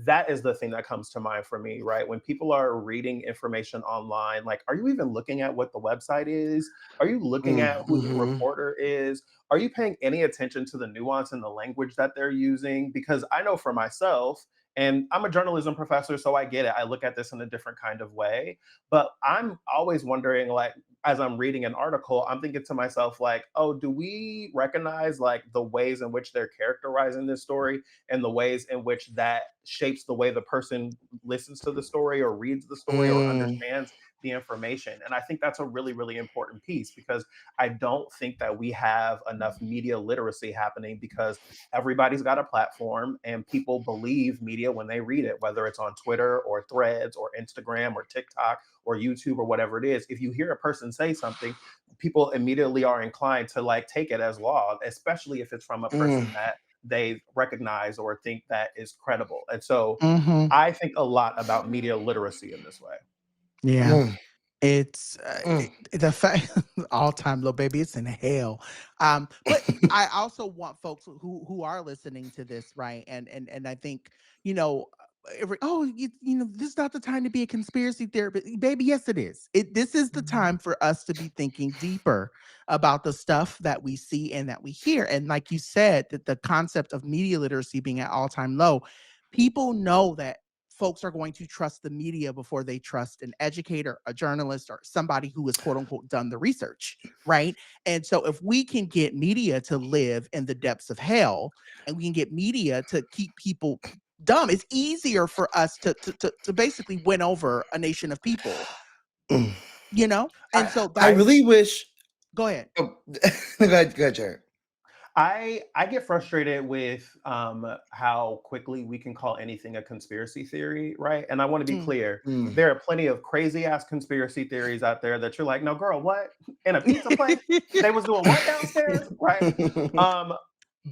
that is the thing that comes to mind for me, right? When people are reading information online, like, are you even looking at what the website is? Are you looking at who the Mm-hmm. reporter is? Are you paying any attention to the nuance in the language that they're using? Because I know for myself, and I'm a journalism professor, so I get it. I look at this in a different kind of way. But I'm always wondering, like, as I'm reading an article, I'm thinking to myself, like, oh, do we recognize like the ways in which they're characterizing this story, and the ways in which that shapes the way the person listens to the story or reads the story or Mm. understands the information? And I think that's a really, really important piece, because I don't think that we have enough media literacy happening, because everybody's got a platform and people believe media when they read it, whether it's on Twitter or Threads or Instagram or TikTok or YouTube or whatever it is. If you hear a person say something, people immediately are inclined to like take it as law, especially if it's from a Mm. person that they recognize or think that is credible. And so Mm-hmm. I think a lot about media literacy in this way. Yeah. Mm. It's Mm. the fact all time low, baby. It's in hell. But I also want folks who are listening to this, right? And I think you know, this is not the time to be a conspiracy theorist, baby. Yes, it is. This is the time for us to be thinking deeper about the stuff that we see and that we hear. And like you said, that the concept of media literacy being at all time low, people know that folks are going to trust the media before they trust an educator, a journalist, or somebody who has quote unquote done the research, right? And so if we can get media to live in the depths of hell, and we can get media to keep people dumb, it's easier for us to basically win over a nation of people, Mm. And so I that's really wish. go ahead. Oh, go ahead, Jared. I get frustrated with how quickly we can call anything a conspiracy theory, right? And I want to be Mm. clear: Mm. there are plenty of crazy ass conspiracy theories out there that you're like, no, girl, what? In a pizza place, they was doing what downstairs, right? Um,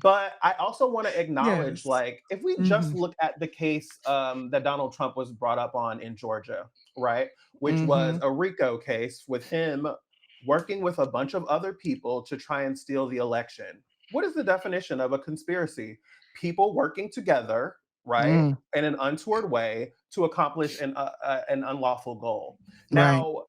but I also want to acknowledge, Yes. like, if we just Mm-hmm. look at the case that Donald Trump was brought up on in Georgia, right, which was Mm-hmm. a RICO case with him working with a bunch of other people to try and steal the election. What is the definition of a conspiracy? People working together, right, Mm. in an untoward way to accomplish an unlawful goal. Right. Now,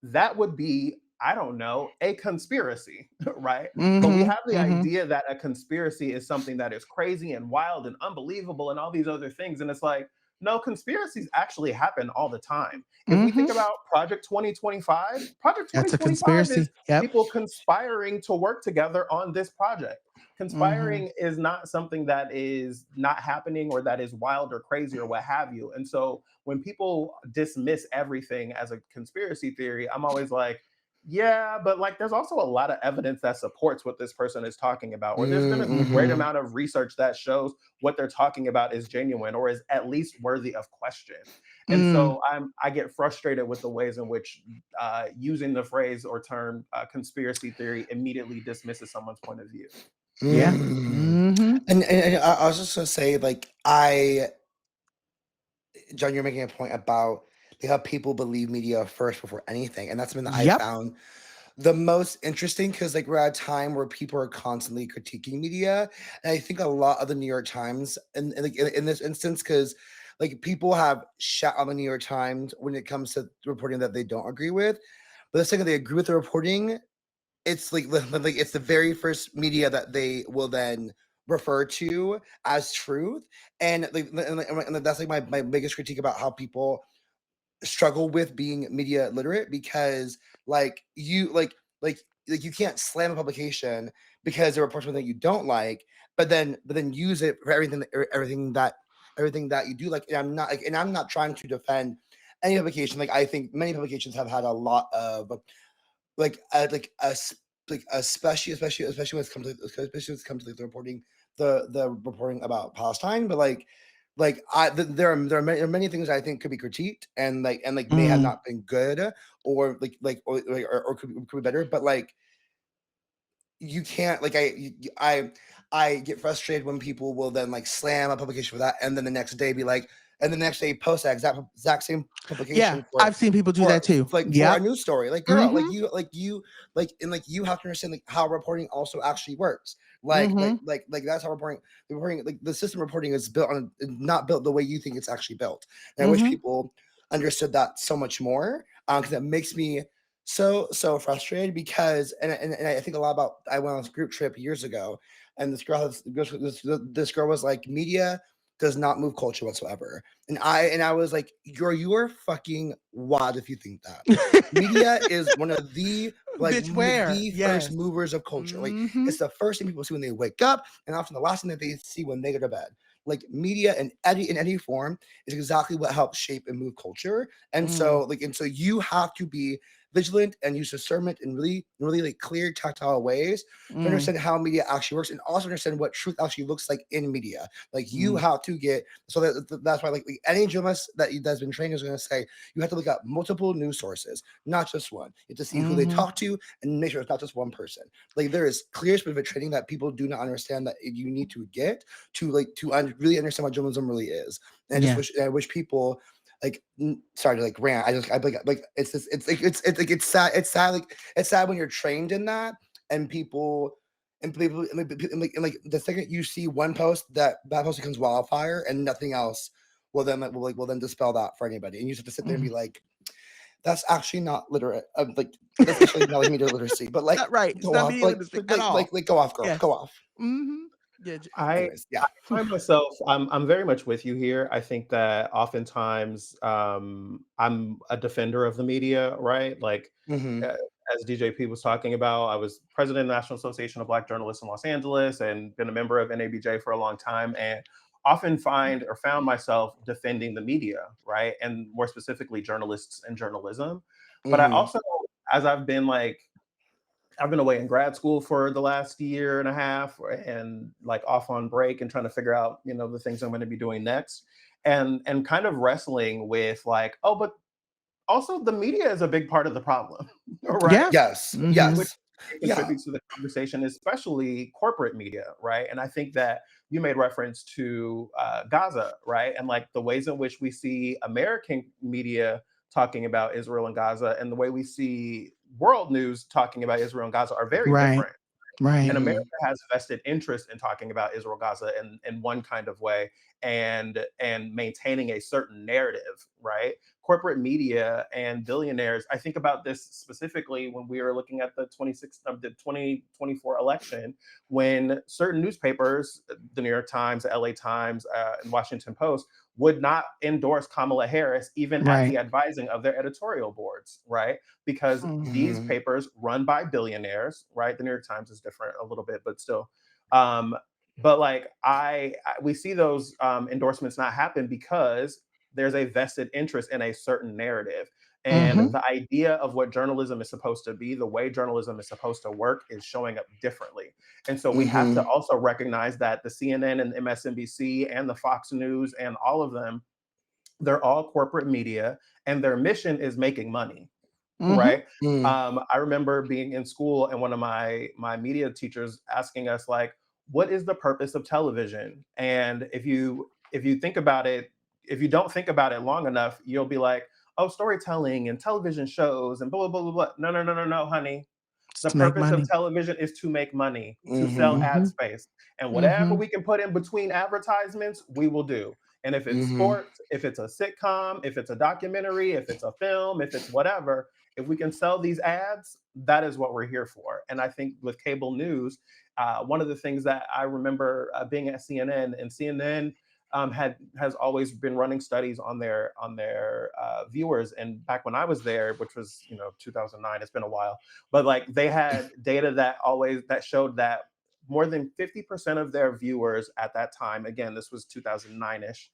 that would be, I don't know, a conspiracy, right? But we Mm-hmm. have the Mm-hmm. idea that a conspiracy is something that is crazy and wild and unbelievable and all these other things. And it's like, no, conspiracies actually happen all the time. If we think Mm-hmm. about Project 2025, Project That's a 2025 is conspiracy. Yep. people conspiring to work together on this project. Mm-hmm. Conspiring is not something that is not happening or that is wild or crazy or what have you. And so when people dismiss everything as a conspiracy theory, I'm always like, yeah, but like there's also a lot of evidence that supports what this person is talking about, or there's been a great Mm-hmm. amount of research that shows what they're talking about is genuine or is at least worthy of question. And Mm. so I get frustrated with the ways in which using the phrase or term conspiracy theory immediately dismisses someone's point of view. Yeah. Mm. Mm-hmm. And I was just gonna say, like, John, you're making a point about like, how people believe media first before anything, and that's something that I Yep. found the most interesting because like we're at a time where people are constantly critiquing media, and I think a lot of the New York Times, and like in this instance, because like people have shat on the New York Times when it comes to reporting that they don't agree with, but the second they agree with the reporting, it's like it's the very first media that they will then refer to as truth, and and that's like my biggest critique about how people struggle with being media literate, because like you like you can't slam a publication because it reports something that you don't like, but then use it for everything that you do like. And I'm not trying to defend any publication. Like I think many publications have had a lot of like especially when it comes to like the reporting about Palestine, but like like there are many things I think could be critiqued and may have Mm. not been good or could be better, but like you can't like I get frustrated when people will then like slam a publication for that and then the next day be like and the next day post that exact same Yeah, publication I've seen people do that too. for a Yep. news story. Like girl, Mhm. you have to understand like how reporting also actually works. Mhm. That's how reporting like the system reporting is built on not built the way you think it's actually built. And I wish Mhm. people understood that so much more because it makes me so frustrated because and I think a lot about I went on this group trip years ago and this girl was like media does not move culture whatsoever and I was like you are fucking wild if you think that media is one of the Bitch, where? the first Yes. movers of culture. Like Mhm. it's the first thing people see when they wake up and often the last thing that they see when they go to bed. Like media in any form is exactly what helps shape and move culture. And Mm. so you have to be vigilant and use discernment in really like clear tactile ways to Mm. understand how media actually works and also understand what truth actually looks like in media. Like you Mm. have to get that's why like any journalist that's been trained is going to say you have to look at multiple news sources, not just one. You have to see who they Mhm. talk to and make sure it's not just one person. Like there is clear specific training that people do not understand that you need to get to really understand what journalism really is. And Yeah. I wish people like sorry to like rant. I like it's just it's sad. It's sad when you're trained in that and people like the second you see one post that post becomes wildfire and nothing else will then dispel that for anybody. And you just have to sit there and be Mhm. like, that's actually not literate. Like that's actually not like media literacy. But like Not right. It's go not off. media literacy at all. Go off, girl. Yes. Go off. Mhm. Yeah. I Anyways, yeah. I find myself I'm very much with you here. I think that oftentimes I'm a defender of the media, right? Like Mm-hmm. uh, as DJP was talking about, I was president of the National Association of Black Journalists in Los Angeles and been a member of NABJ for a long time and often found myself defending the media, right? And more specifically journalists and journalism. But I Mm-hmm. also as I've been away in grad school for the last year and a half and like off on break and trying to figure out, the things I'm going to be doing next. And kind of wrestling with like, oh, but also the media is a big part of the problem, right? Yeah. Yes. Mhm. Which Yes. Yeah. contributes to the conversation, especially corporate media, right? And I think that you made reference to Gaza, right? And like the ways in which we see American media talking about Israel and Gaza and the way we see world news talking about Israel and Gaza are very Right. different. Right. And America Mm-hmm. has vested interest in talking about Israel Gaza in one kind of way and maintaining a certain narrative, right? Corporate media and billionaires. I think about this specifically when we were looking at the 2024 election, when certain newspapers, the New York Times, the LA Times, and Washington Post, would not endorse Kamala Harris even at Right. the advising of their editorial boards, right? Because Mm. these Mm-hmm. papers run by billionaires, right? The New York Times is different a little bit, but still. Um, but like we see those endorsements not happen because there's a vested interest in a certain narrative. And Mhm. the idea of what journalism is supposed to be, the way journalism is supposed to work, is showing up differently. And so we have to Mm-hmm. also recognize that the CNN and MSNBC and the Fox News and all of them, they're all corporate media and their mission is making money, Mhm. right? I remember being in school and one of my media teachers asking us like, what is the purpose of television? And if you think about it, if you don't think about it long enough, you'll be like, oh, storytelling and television shows and blah blah blah blah blah. No, no, no, no, no, honey. Just The to make purpose of money. television is to make money, to sell Mm-hmm. ad Mhm. space. And whatever Mhm. we can put in between advertisements, we will do. And if it's Mm-hmm. sports, if it's a sitcom, if it's a documentary, if it's a film, if it's whatever, if we can sell these ads, that is what we're here for. And I think with cable news, one of the things that I remember being at CNN, and CNN has always been running studies on their viewers. And back when I was there, which was 2009, it's been a while, but like they had data that showed that more than 50% of their viewers at that time, again, this was 2009ish,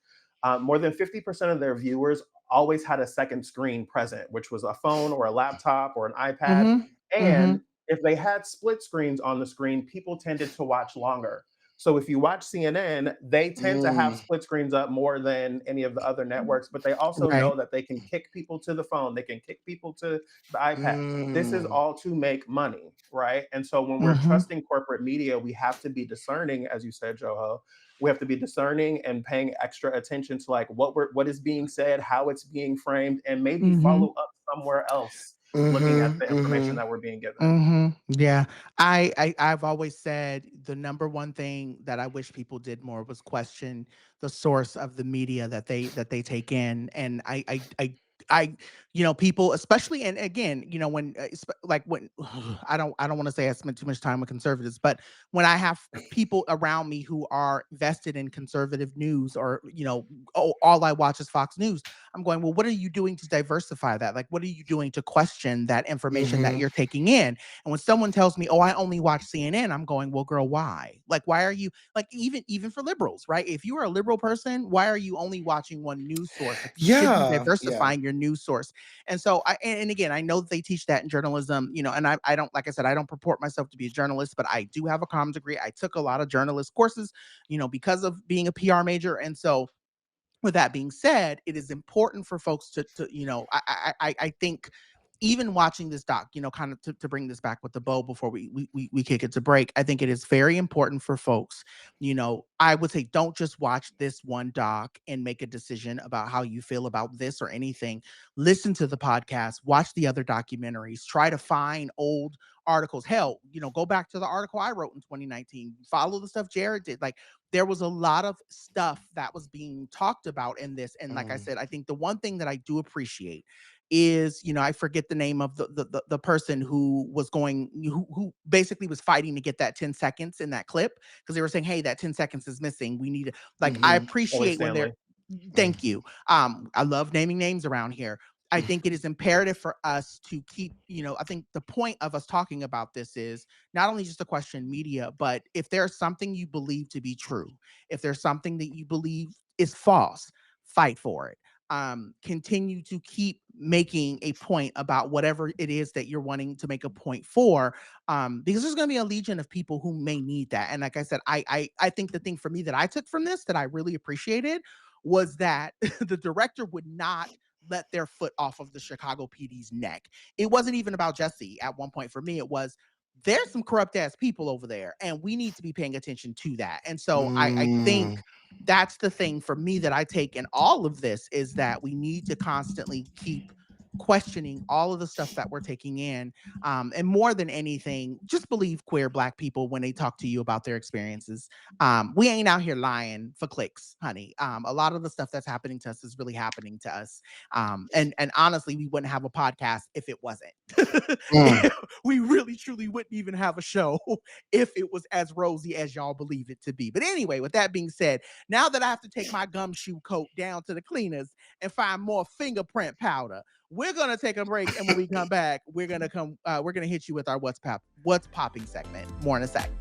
more than 50% of their viewers always had a second screen present, which was a phone or a laptop or an iPad. Mhm. And Mhm. if they had split screens on the screen, people tended to watch longer. So if you watch CNN, they tend to have split screens up more than any of the other networks, but they also Right. know that they can kick people to the phone, they can kick people to the iPad. This is Mm. all to make money, right? And so when we're trusting corporate media, we have to be discerning, as you said, Joho. We have to be discerning and paying extra attention to like what is being said, how it's being framed, and maybe follow up somewhere else looking at the information that we're being given. Yeah. I've always said the number one thing that I wish people did more was question the source of the media that they take in. And I people, especially, and again, when like when I don't want to say I spent too much time with conservatives, but when I have people around me who are vested in conservative news, or oh, all I watch is Fox News, I'm going, well, what are you doing to diversify that? Like, what are you doing to question that information that you're taking in? And when someone tells me, oh, I only watch CNN, I'm going, well, girl, why? Like, why are you, like, even for liberals, right? If you are a liberal person, why are you only watching one news source? Like, you should be Yeah. diversifying your news source. And so and again, I know that they teach that in journalism, and I don't, like I said, I don't purport myself to be a journalist, but I do have a comm degree. I took a lot of journalist courses, because of being a PR major. And so with that being said, it is important for folks to I think even watching this doc, kind of to bring this back with the bow before we kick it to break, I think it is very important for folks. I would say don't just watch this one doc and make a decision about how you feel about this or anything. Listen to the podcast, watch the other documentaries, try to find old articles. Hell, go back to the article I wrote in 2019. Follow the stuff Jarrett did. Like, there was a lot of stuff that was being talked about in this. And like I said, I think the one thing that I do appreciate is, I forget the name of the person who was who basically was fighting to get that 10 seconds in that clip, because they were saying, hey, that 10 seconds is missing. We need to, like, I Ellie appreciate when they're, Stanley. thank you. I love naming names around here. I think it is imperative for us to keep, I think the point of us talking about this is not only just to question media, but if there's something you believe to be true, if there's something that you believe is false, fight for it. Continue to keep making a point about whatever it is that you're wanting to make a point for, because there's going to be a legion of people who may need that. And like I said, I think the thing for me that I took from this that I really appreciated was that the director would not let their foot off of the Chicago PD's neck. It wasn't even about Jussie at one point. For me, it was, there's some corrupt ass people over there, and we need to be paying attention to that. And so I think that's the thing for me that I take in all of this, is that we need to constantly keep questioning all of the stuff that we're taking in. And more than anything, just believe queer Black people when they talk to you about their experiences. We ain't out here lying for clicks, honey. A lot of the stuff that's happening to us is really happening to us. And honestly, we wouldn't have a podcast if it wasn't. We really truly wouldn't even have a show if it was as rosy as y'all believe it to be. But anyway, with that being said, now that I have to take my gumshoe coat down to the cleaners and find more fingerprint powder, we're gonna take a break, and when we come back, we're gonna hit you with our what's popping segment. More in a sec.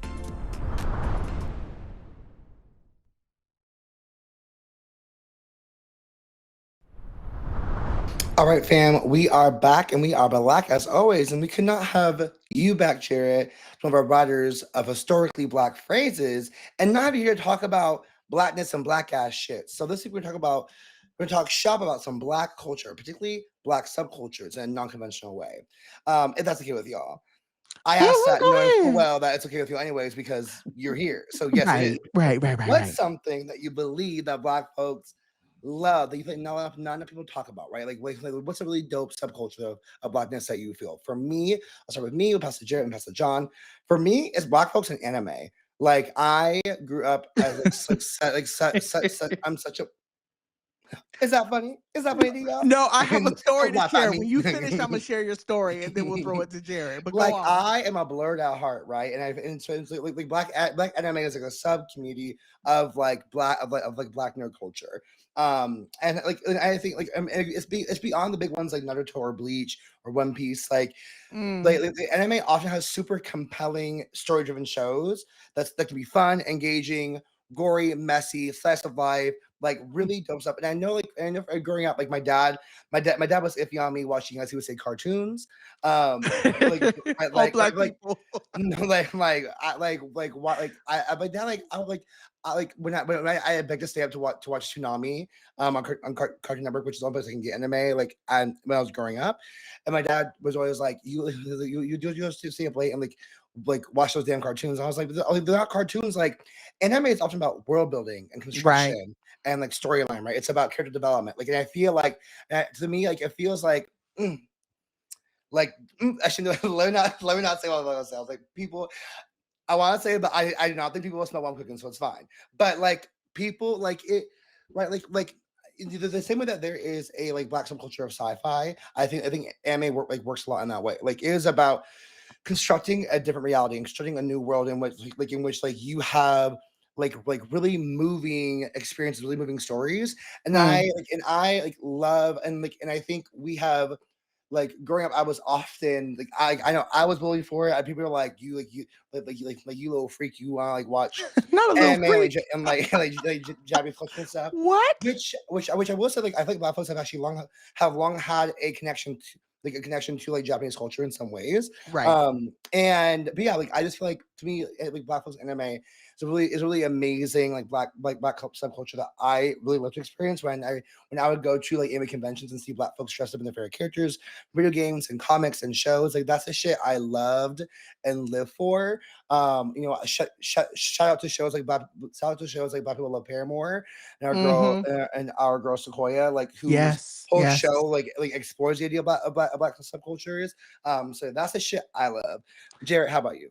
All right, fam, we are back, and we are Black as always, and we could not have you back, Jarrett, one of our writers of historically Black phrases, and not here to talk about Blackness and Black ass shit. So this week we're going to talk shop about some Black culture, particularly Black subcultures in a non-conventional way, if that's okay with y'all. I asked that knowing full well that it's okay with you anyways because you're here. So yes, it is. Right. What's something that you believe that Black folks love that you think not enough people talk about, right? Like what's a really dope subculture of Blackness that you feel? For me, I'll start with me, with Pastor Jarrett and Pastor John. For me, it's Black folks in anime. Like I grew up as I'm such a. Is that funny? Is that funny to y'all? No, I have a story to share. I mean, When you finish, I'm gonna share your story, and then we'll throw it to Jarrett. But like go on. I am a blurred out heart, right? And so it's like black anime is like a sub community of like Black nerd culture. And I think it's beyond the big ones like Naruto or Bleach or One Piece. Like the anime often has super compelling story driven shows that can be fun, engaging, gory, messy, slice of life, like really dope stuff. And I know growing up, like my dad was iffy on me watching, as he would say, cartoons. Like All Black people. like that, like I would like when I beg to stay up to watch Tsunami on Cartoon Network, which is the only place I can get anime. Like and when I was growing up, and my dad was always like, you just stay up late and like watch those damn cartoons. I was like, they're not cartoons. Like anime is often about world building and construction and like storyline, right? It's about character development. Like, and I feel like to me, like it feels like. I shouldn't let me not say what I was like people. I want to say, but I do not think people will smell while I'm cooking, so it's fine. But like people like it, right? Like the same way that there is a like black subculture of sci-fi. I think anime works a lot in that way. Like it is about constructing a different reality and constructing a new world in which you have like really moving experiences, really moving stories. And I love and I think we have like growing up, I was often like I know I was bullied for it. People were like you little freak, you want to like watch not a little anime freak. like Japanese culture and stuff. What? Which I will say, like I think black folks have actually long had a connection to like Japanese culture in some ways. Right. And but yeah, like I just feel like to me like black folks anime is really amazing like black subculture that I really love to experience when I would go to like anime conventions and see black folks dressed up in their favorite characters, video games and comics and shows. Like that's the shit I loved and live for. Shout out to shows like Black People Love Paramore and our girl Sequoia, like whose whole show like explores the idea of black subcultures. So that's the shit I love. Jarrett, how about you?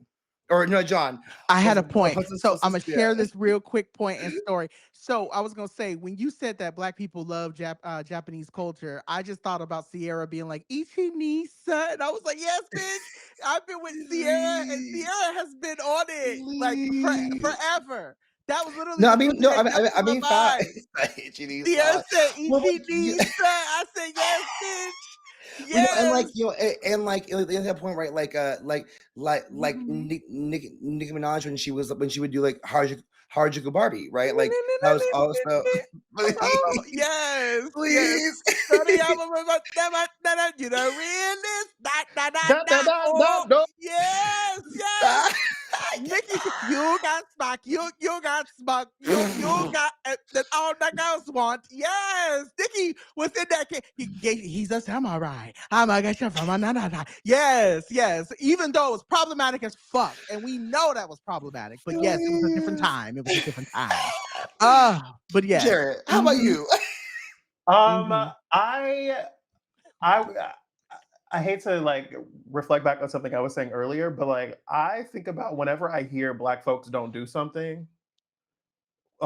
Or no, John. I had a point. So I'm gonna share this real quick point and story. So I was gonna say when you said that black people love Japanese culture, I just thought about Sierra being like Ichi-ni-san, and I was like, yes, bitch. I've been with Sierra, and Sierra has been on it like forever. That was literally I mean fine. Sierra said Ichi-ni-san. I said yes, bitch. Yes. And at that point, right? Nicki Minaj when she would do like Harajuku Barbie, right? Like that was also yes, please. You know, realist. Yes, yes. Nikki, you got smack. You got smack. You got that all the girls want. Yes, Nikki was in that. He's a samurai. I'm a get you from another. Yes, yes. Even though it was problematic as fuck, and we know that was problematic, but yes, it was a different time. It was a different time. But yes. Jarrett, how about you? I hate to like reflect back on something I was saying earlier, but like I think about whenever I hear black folks don't do something,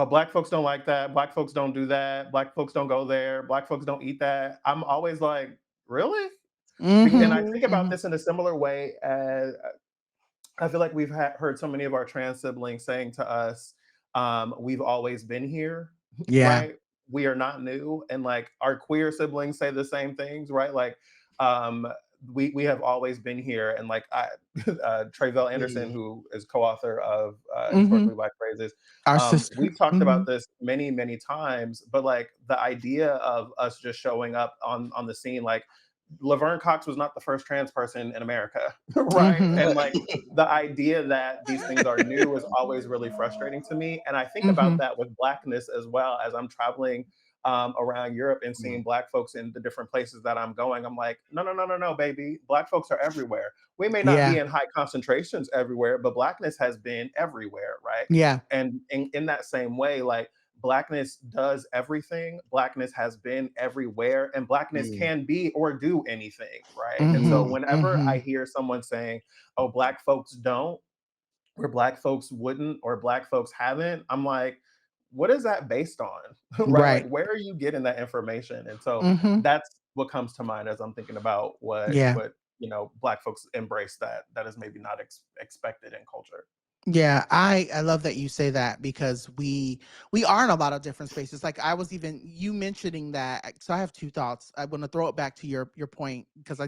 black folks don't like that, black folks don't do that, black folks don't go there, black folks don't eat that. I'm always like, really? And I think about this in a similar way as I feel like we've heard so many of our trans siblings saying to us, we've always been here, right? We are not new. And like our queer siblings say the same things, right? Like we have always been here. And like Tre'vell Anderson, who is co-author of Historically Black Phrases, we've talked about this many, many times, but like the idea of us just showing up on the scene, like Laverne Cox was not the first trans person in America, right? And like the idea that these things are new is always really frustrating to me. And I think about that with blackness as well as I'm traveling around Europe and seeing black folks in the different places that I'm going. I'm like, no, baby. Black folks are everywhere. We may not be in high concentrations everywhere, but blackness has been everywhere, right? Yeah. And in that same way, like blackness does everything. Blackness has been everywhere, and blackness can be or do anything, right? And so whenever I hear someone saying, oh, black folks don't, or black folks wouldn't, or black folks haven't, I'm like, what is that based on? Right? Like, where are you getting that information? And so that's what comes to mind as I'm thinking about what black folks embrace that is maybe not expected in culture. Yeah, I love that you say that because we are in a lot of different spaces. Like I was even you mentioning that. So I have two thoughts. I want to throw it back to your point because I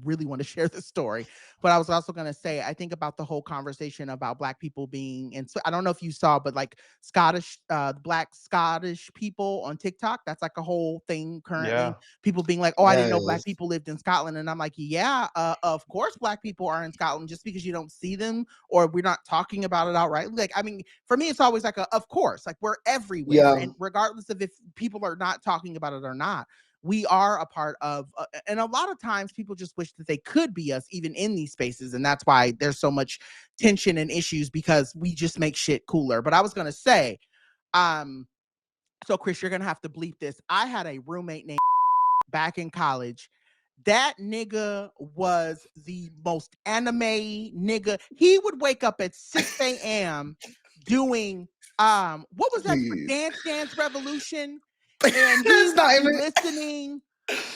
really want to share this story. But I was also going to say I think about the whole conversation about Black people being, and so I don't know if you saw, but like Black Scottish people on TikTok, that's like a whole thing Yeah. currently. People being like, oh, I didn't know Black Yes. people lived in Scotland, and I'm like, yeah, of course Black people are in Scotland. Just because you don't see them or we're not talking about it outright. Like, I mean, for me, it's always like of course, like we're everywhere. Yeah. And regardless of if people are not talking about it or not, we are a part of, and a lot of times people just wish that they could be us even in these spaces. And that's why there's so much tension and issues because we just make shit cooler. But I was going to say, so Chris, you're going to have to bleep this. I had a roommate named back in college. That nigga was the most anime nigga. He would wake up at 6 a.m. doing what was that for Dance Revolution? And he would be listening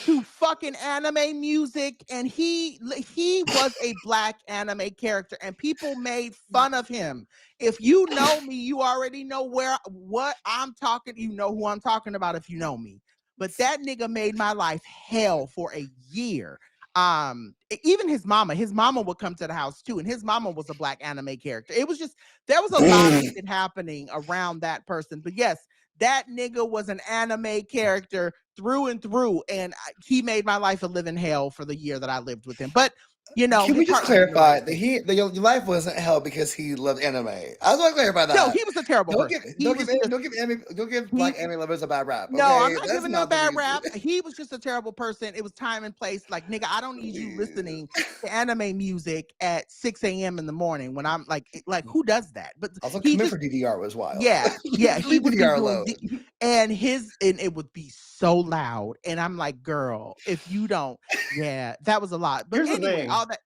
to fucking anime music, and he was a Black anime character, and people made fun of him. If you know me, you already know what I'm talking. You know who I'm talking about if you know me. But that nigga made my life hell for a year. Even his mama would come to the house too, and his mama was a Black anime character. It was just there was a lot of shit happening around that person. But yes, that nigga was an anime character through and through, and he made my life a living hell for the year that I lived with him. But you know, can we just clarify that your life wasn't hell because he loved anime? I just want to clarify that. No, he was a terrible person. Don't give Black anime lovers a bad rap. No, I'm not giving him a bad rap. He was just a terrible person. It was time and place. Like, nigga, I don't need you listening to anime music at 6 a.m. in the morning when I'm like who does that? But also coming for DDR was wild. Yeah, he would be doing and it would be so loud. And I'm like, girl, if you don't, yeah, that was a lot. But anyway, all that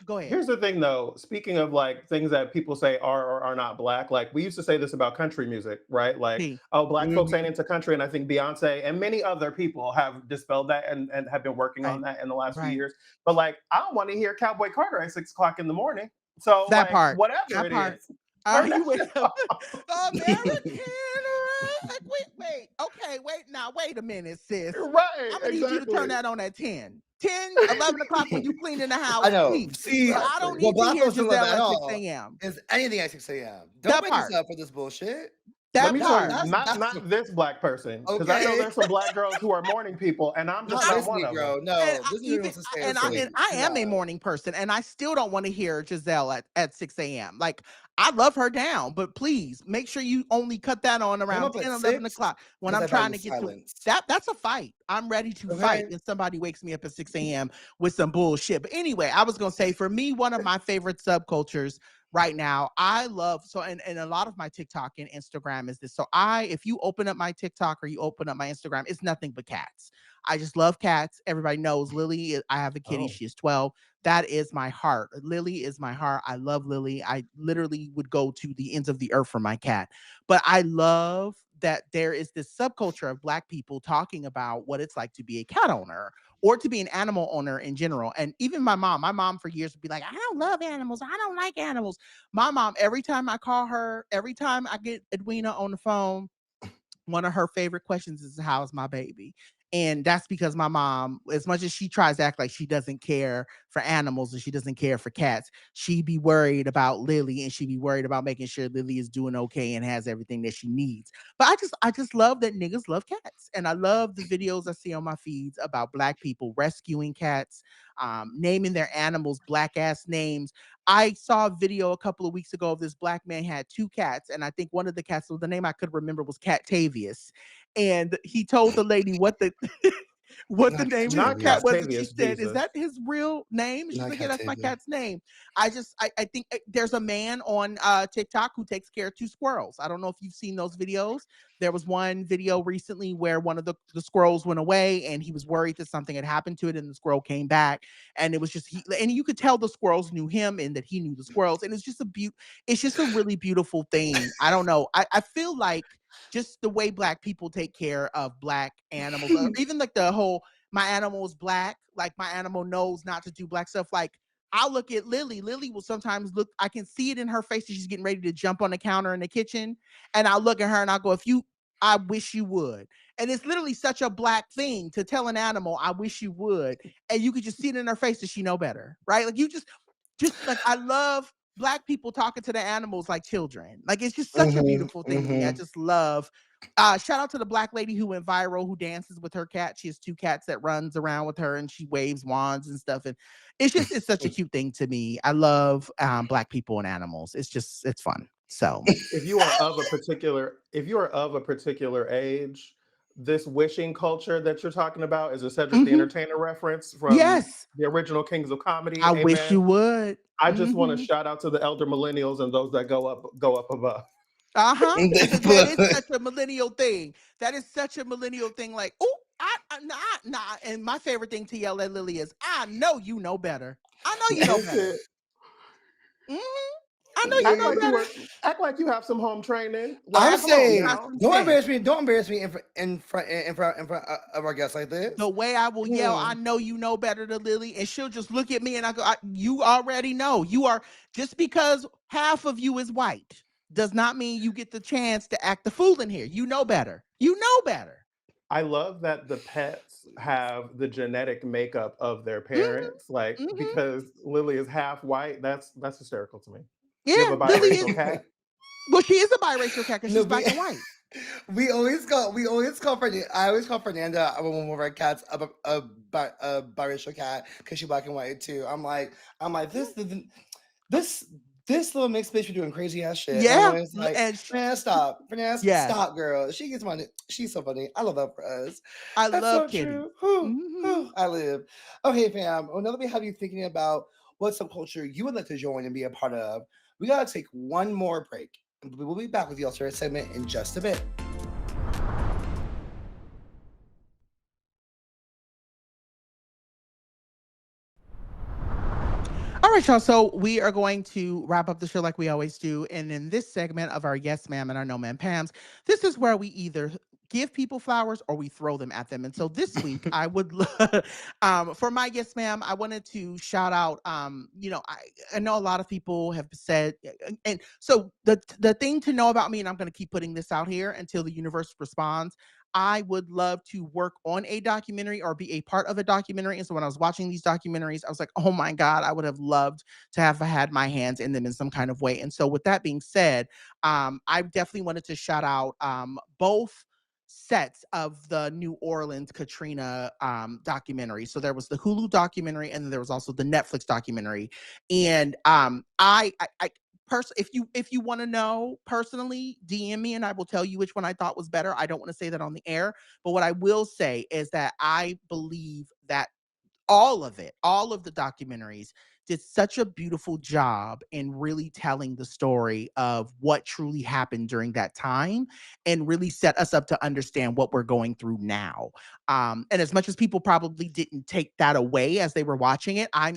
go ahead. Here's the thing though, speaking of like things that people say are or are not Black, like we used to say this about country music, right? Like, oh, Black folks ain't into country. And I think Beyonce and many other people have dispelled that and have been working on that in the last few years. But like, I don't want to hear Cowboy Carter at 6 o'clock in the morning. So that like, part, whatever it is. Are you American? Like, wait. Okay, wait a minute, sis. Right. I'm gonna need you to turn that on at 10, 11 o'clock when you clean in the house. I know. Please. See, I don't need to hear Giselle at 6 a.m. Is anything at 6 a.m. Don't make us up for this bullshit. Let me tell you, not this Black person, because I know there's some Black girls who are morning people, and I'm just not one of them. No, I am a morning person, and I still don't want to hear Giselle at 6 a.m. Like, I love her down, but please make sure you only cut that on around 10, 11 o'clock when I'm trying to get to that. That's a fight. I'm ready to fight when somebody wakes me up at 6 a.m. with some bullshit. But anyway, I was going to say, for me, one of my favorite subcultures right now, I love, and a lot of my TikTok and Instagram is this. So if you open up my TikTok or you open up my Instagram, it's nothing but cats. I just love cats. Everybody knows Lily. I have a kitty. She is 12. That is my heart. Lily is my heart. I love Lily. I literally would go to the ends of the earth for my cat. But I love that there is this subculture of Black people talking about what it's like to be a cat owner or to be an animal owner in general. And even my mom for years would be like, I don't love animals. I don't like animals. My mom, every time I call her, every time I get Edwina on the phone, one of her favorite questions is, how's my baby? And that's because my mom, as much as she tries to act like she doesn't care for animals and she doesn't care for cats, she be worried about Lily and she be worried about making sure Lily is doing okay and has everything that she needs. But I just love that niggas love cats. And I love the videos I see on my feeds about Black people rescuing cats, naming their animals Black ass names. I saw a video a couple of weeks ago of this Black man had 2 cats, and I think one of the cats, the name I could remember was Catavius, and he told the lady what the name of the cat was. And she said, "Is that his real name?" She's like, "Yeah, that's my cat's name." I think there's a man on TikTok who takes care of 2 squirrels. I don't know if you've seen those videos. There was one video recently where one of the squirrels went away and he was worried that something had happened to it, and the squirrel came back, and it was just and you could tell the squirrels knew him and that he knew the squirrels, and it's just a really beautiful thing. I don't know. I feel like just the way Black people take care of Black animals, or even like the whole, my animal is Black, like my animal knows not to do Black stuff. Like, I'll look at Lily. Lily will sometimes look, I can see it in her face that she's getting ready to jump on the counter in the kitchen. And I'll look at her and I'll go, I wish you would. And it's literally such a Black thing to tell an animal, I wish you would. And you could just see it in her face that she know better, right? Like you just like, I love Black people talking to the animals like children. Like it's just such a beautiful thing to me. I just love. Shout out to the Black lady who went viral, who dances with her cat. She has 2 cats that runs around with her and she waves wands and stuff. And it's such a cute thing to me. I love Black people and animals. It's fun. So if you are of a particular age, this wishing culture that you're talking about is a Cedric the Entertainer reference from the original Kings of Comedy. I Amen. wish you would. I just want to shout out to the elder millennials and those that go up above. Because that is such a millennial thing. That is such a millennial thing. Like, oh, nah. And my favorite thing to yell at Lily is, I know you know better. I know you know better. I know you know better. Act like you have some home training. Like, I'm saying, don't embarrass me. Don't embarrass me in front of our guests like this. The way I will yell, I know you know better to Lily, and she'll just look at me and I go, you already know. You are, just because half of you is white does not mean you get the chance to act the fool in here. You know better. You know better. I love that the pets have the genetic makeup of their parents, because Lily is half white. That's hysterical to me. Yeah, you have a biracial cat. Well, she is a biracial cat because she's Black and white. I always call Fernanda, one of our cats, a biracial cat because she's Black and white too. I'm like this little mixed bitch be doing crazy ass shit. Yeah. And like, man, stop. Stop, girl. She gets money. She's so funny. I love that for us. That's love so Kitty. True. I live. Okay, fam. Well, now that we have you thinking about what subculture you would like to join and be a part of, we gotta take one more break. We'll be back with the alternate segment in just a bit. All right, y'all. So we are going to wrap up the show like we always do. And in this segment of our Yes Ma'am and our No Ma'am Pams, this is where we either give people flowers or we throw them at them. And so this week I would, for my Yes Ma'am, I wanted to shout out, I know a lot of people have said, and so the thing to know about me, and I'm going to keep putting this out here until the universe responds, I would love to work on a documentary or be a part of a documentary. And so when I was watching these documentaries, I was like, oh my God, I would have loved to have had my hands in them in some kind of way. And so with that being said, I definitely wanted to shout out both sets of the New Orleans Katrina documentary. So there was the Hulu documentary and then there was also the Netflix documentary. And if you want to know personally, DM me and I will tell you which one I thought was better. I don't want to say that on the air, but what I will say is that I believe that all of the documentaries did such a beautiful job in really telling the story of what truly happened during that time and really set us up to understand what we're going through now. And as much as people probably didn't take that away as they were watching it, I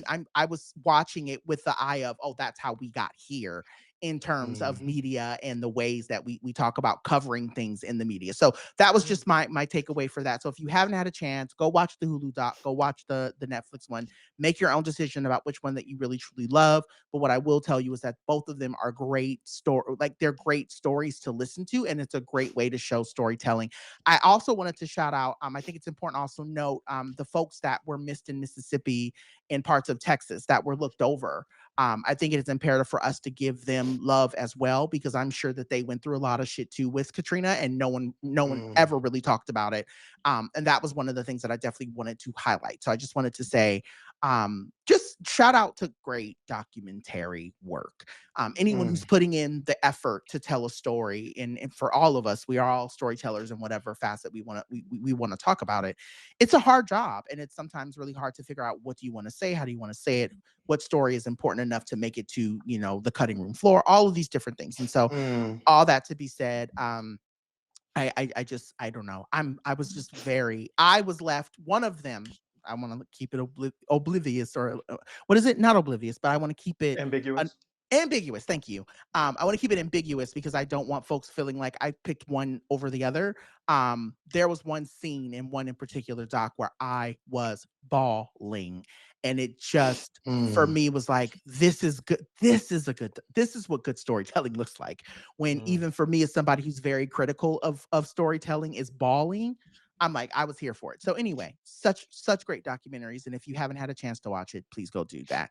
was watching it with the eye of, oh, that's how we got here in terms of media and the ways that we talk about covering things in the media. So that was just my takeaway for that. So if you haven't had a chance, go watch the Hulu doc, go watch the Netflix one, make your own decision about which one that you really truly love. But what I will tell you is that both of them are great they're great stories to listen to, and it's a great way to show storytelling. I also wanted to shout out, I think it's important to also note the folks that were missed in Mississippi and parts of Texas that were looked over. I think it is imperative for us to give them love as well, because I'm sure that they went through a lot of shit too with Katrina, and no one ever really talked about it. And that was one of the things that I definitely wanted to highlight. So I just wanted to say, just shout out to great documentary work. Anyone who's putting in the effort to tell a story, and for all of us, we are all storytellers in whatever facet we want to talk about it. It's a hard job, and it's sometimes really hard to figure out, what do you want to say? How do you want to say it? What story is important enough to make it to, the cutting room floor, all of these different things. And so all that to be said, I don't know. I was left, one of them, I want to keep it oblivious, or what is it? Not oblivious, but I want to keep it ambiguous. Thank you. I want to keep it ambiguous because I don't want folks feeling like I picked one over the other. There was one scene in one in particular doc where I was bawling, And it just, for me, was like, this is good. This is what good storytelling looks like. When even for me, as somebody who's very critical of storytelling, is bawling. I'm like, I was here for it. So anyway, such great documentaries. And if you haven't had a chance to watch it, please go do that.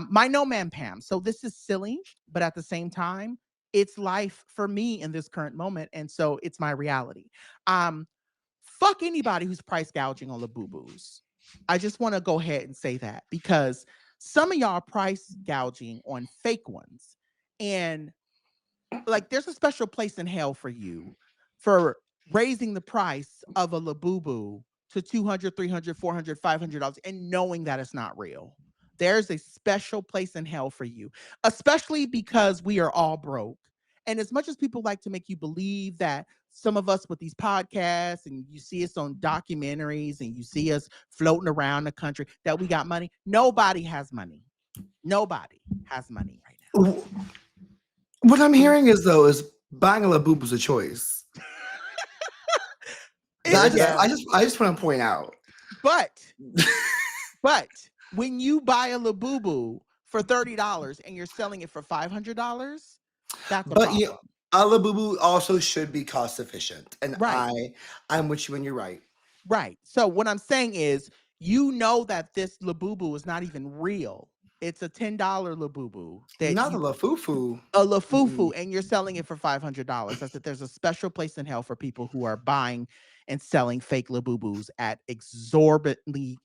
My No Man Pam. So this is silly, but at the same time, it's life for me in this current moment. And so it's my reality. Fuck anybody who's price gouging on Labubus. I just want to go ahead and say that, because some of y'all price gouging on fake ones. And like, there's a special place in hell for you for raising the price of a Labubu to $200, $300, $400, $500 and knowing that it's not real. There's a special place in hell for you, especially because we are all broke. And as much as people like to make you believe that some of us with these podcasts, and you see us on documentaries and you see us floating around the country, that we got money, nobody has money. Nobody has money right now. What I'm hearing is buying a Labubu is a choice. I just want to point out. But when you buy a Labubu for $30 and you're selling it for $500, that's a problem. A Labubu also should be cost efficient. And right. I'm with you and you're right. Right. So what I'm saying is, you know that this Labubu is not even real. It's a $10 Labubu. Not a Lafufu. A Lafufu, and you're selling it for $500. I said there's a special place in hell for people who are buying and selling fake Labubus at exorbitantly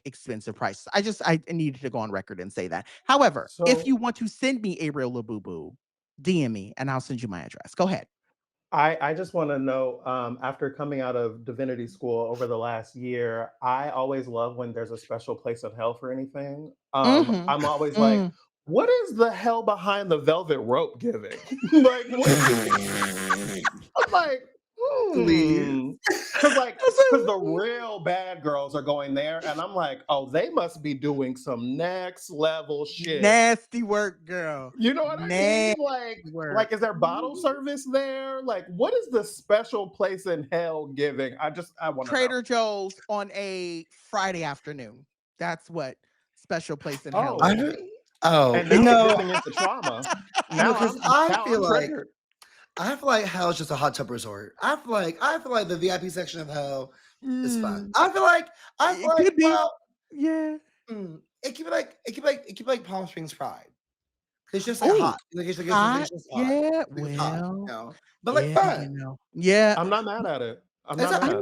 expensive prices. I needed to go on record and say that. However, if you want to send me a real Labubu, DM me and I'll send you my address. Go ahead. I just want to know, after coming out of divinity school over the last year, I always love when there's a special place of hell for anything. I'm always like, what is the hell behind the velvet rope giving? Like, I'm like, please. Because the real bad girls are going there, and I'm like, oh, they must be doing some next level shit. Nasty work, girl. You know what I mean? Like, is there bottle service there? Like, what is the special place in hell giving? I want to Trader Joe's on a Friday afternoon. That's what special place in hell is. And now we're getting into trauma. Now I feel like hell is just a hot tub resort. I feel like the VIP section of hell is fun. I feel like yeah. It could be like Palm Springs Pride. It's just hot. It's just hot. Yeah, well, but fun. Yeah, I'm not mad at it. I'm not mad.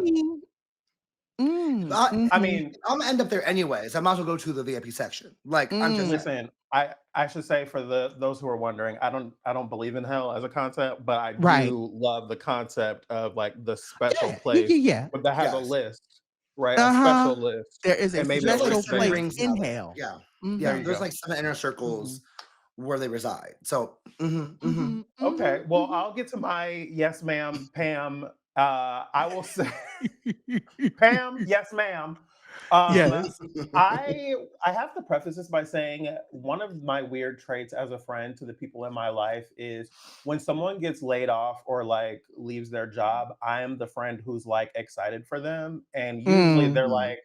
I mean, I'm gonna end up there anyways. I might as well go to the VIP section. I'm just listen. I should say, for those who are wondering, I don't believe in hell as a concept, but I do love the concept of the special place. But that has a list, right? A special list. There is a special place in hell. Yeah, there's 7 inner circles where they reside. So, okay. Well, I'll get to my yes, ma'am, Pam. I will say, Pam, yes, ma'am. Yes. I have to preface this by saying one of my weird traits as a friend to the people in my life is when someone gets laid off or leaves their job, I am the friend who's excited for them. And usually they're like,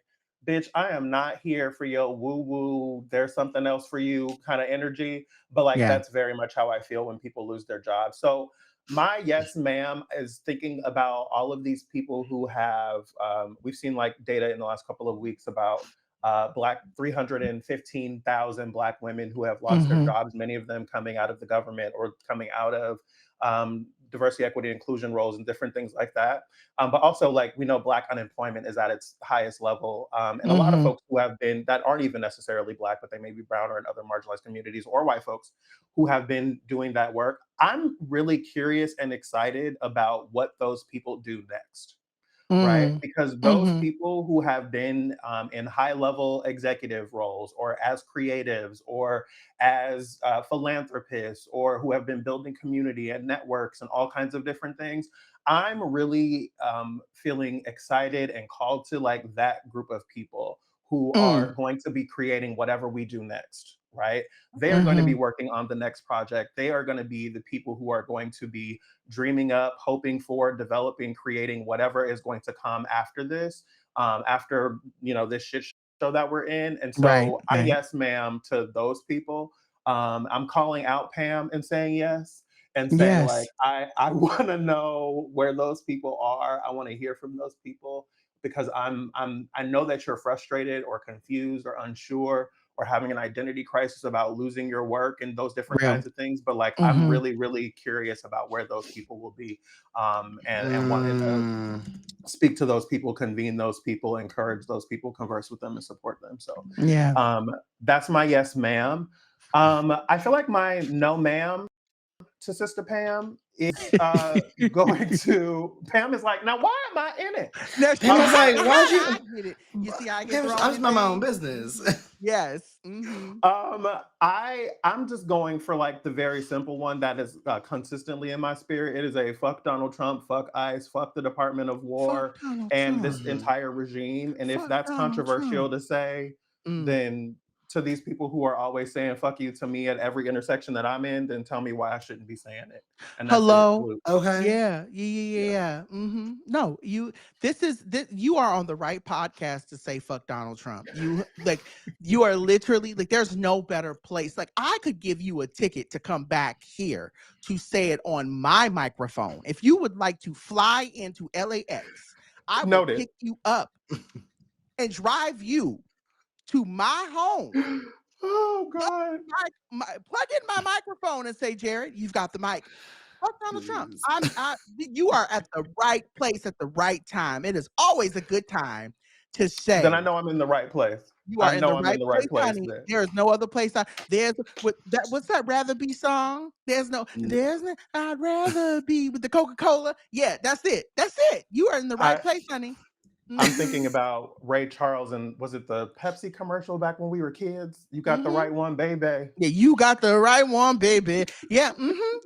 bitch, I am not here for your woo-woo, there's something else for you kind of energy. But that's very much how I feel when people lose their job. So my yes, ma'am, is thinking about all of these people who have, we've seen data in the last couple of weeks about 315,000 Black women who have lost their jobs, many of them coming out of the government or coming out of diversity, equity, inclusion roles and different things like that. But also, we know Black unemployment is at its highest level. And a lot of folks who have been, that aren't even necessarily Black, but they may be brown or in other marginalized communities, or white folks who have been doing that work. I'm really curious and excited about what those people do next. Right? Because those people who have been in high level executive roles or as creatives or as philanthropists or who have been building community and networks and all kinds of different things, I'm really feeling excited and called to that group of people who are going to be creating whatever we do next. Right? They are going to be working on the next project. They are going to be the people who are going to be dreaming up, hoping for, developing, creating whatever is going to come after this, after this shit show that we're in. And Right. so I yes, ma'am, to those people. I'm calling out Pam and saying yes and saying like, Yes. I want to know where those people are. I want to hear from those people because I know that you're frustrated or confused or unsure or having an identity crisis about losing your work and those different Real. kinds of things. But like, I'm Mm-hmm. really, really curious about where those people will be, and wanting to Mm. speak to those people, convene those people, encourage those people, converse with them, and support them. So, Yeah. that's my yes, ma'am. I feel like my no, ma'am to Sister Pam is going to Pam is like, now why am I in it? No, Pam was like, why'd you? I get it. You see, I get Pam was, thrown I just in mind my own things. business. Yes. Mm-hmm. I'm just going for like the very simple one that is consistently in my spirit. It is a fuck Donald Trump, fuck ICE, fuck the Department of Fuck War, Donald and Trump. this Mhm. entire regime. And if Fuck that's Donald controversial Trump. to say, Mm. then to these people who are always saying fuck you to me at every intersection that I'm in, then tell me why I shouldn't be saying it. And that's it. Hello. Okay. Yeah. Mm-hmm. No, you you are on the right podcast to say fuck Donald Trump. You are literally like, there's no better place. Like, I could give you a ticket to come back here to say it on my microphone. If you would like to fly into LAX, I will Noted. pick you up and drive you to my home. Oh God. Plug in my microphone and say, Jarrett, you've got the mic. Fuck Donald Trump. Please. You are at the right place at the right time. It is always a good time to say. Then I know I'm in the right place. You I are in know the I'm right in the place, right place honey. then. There is no other place. What's that Rather Be song? I'd rather be with the Coca-Cola. Yeah, that's it. That's it. You are in the right place, honey. I'm thinking about Ray Charles and was it the Pepsi commercial back when we were kids? You got the right one, baby. Yeah, you got the right one, baby. Yeah,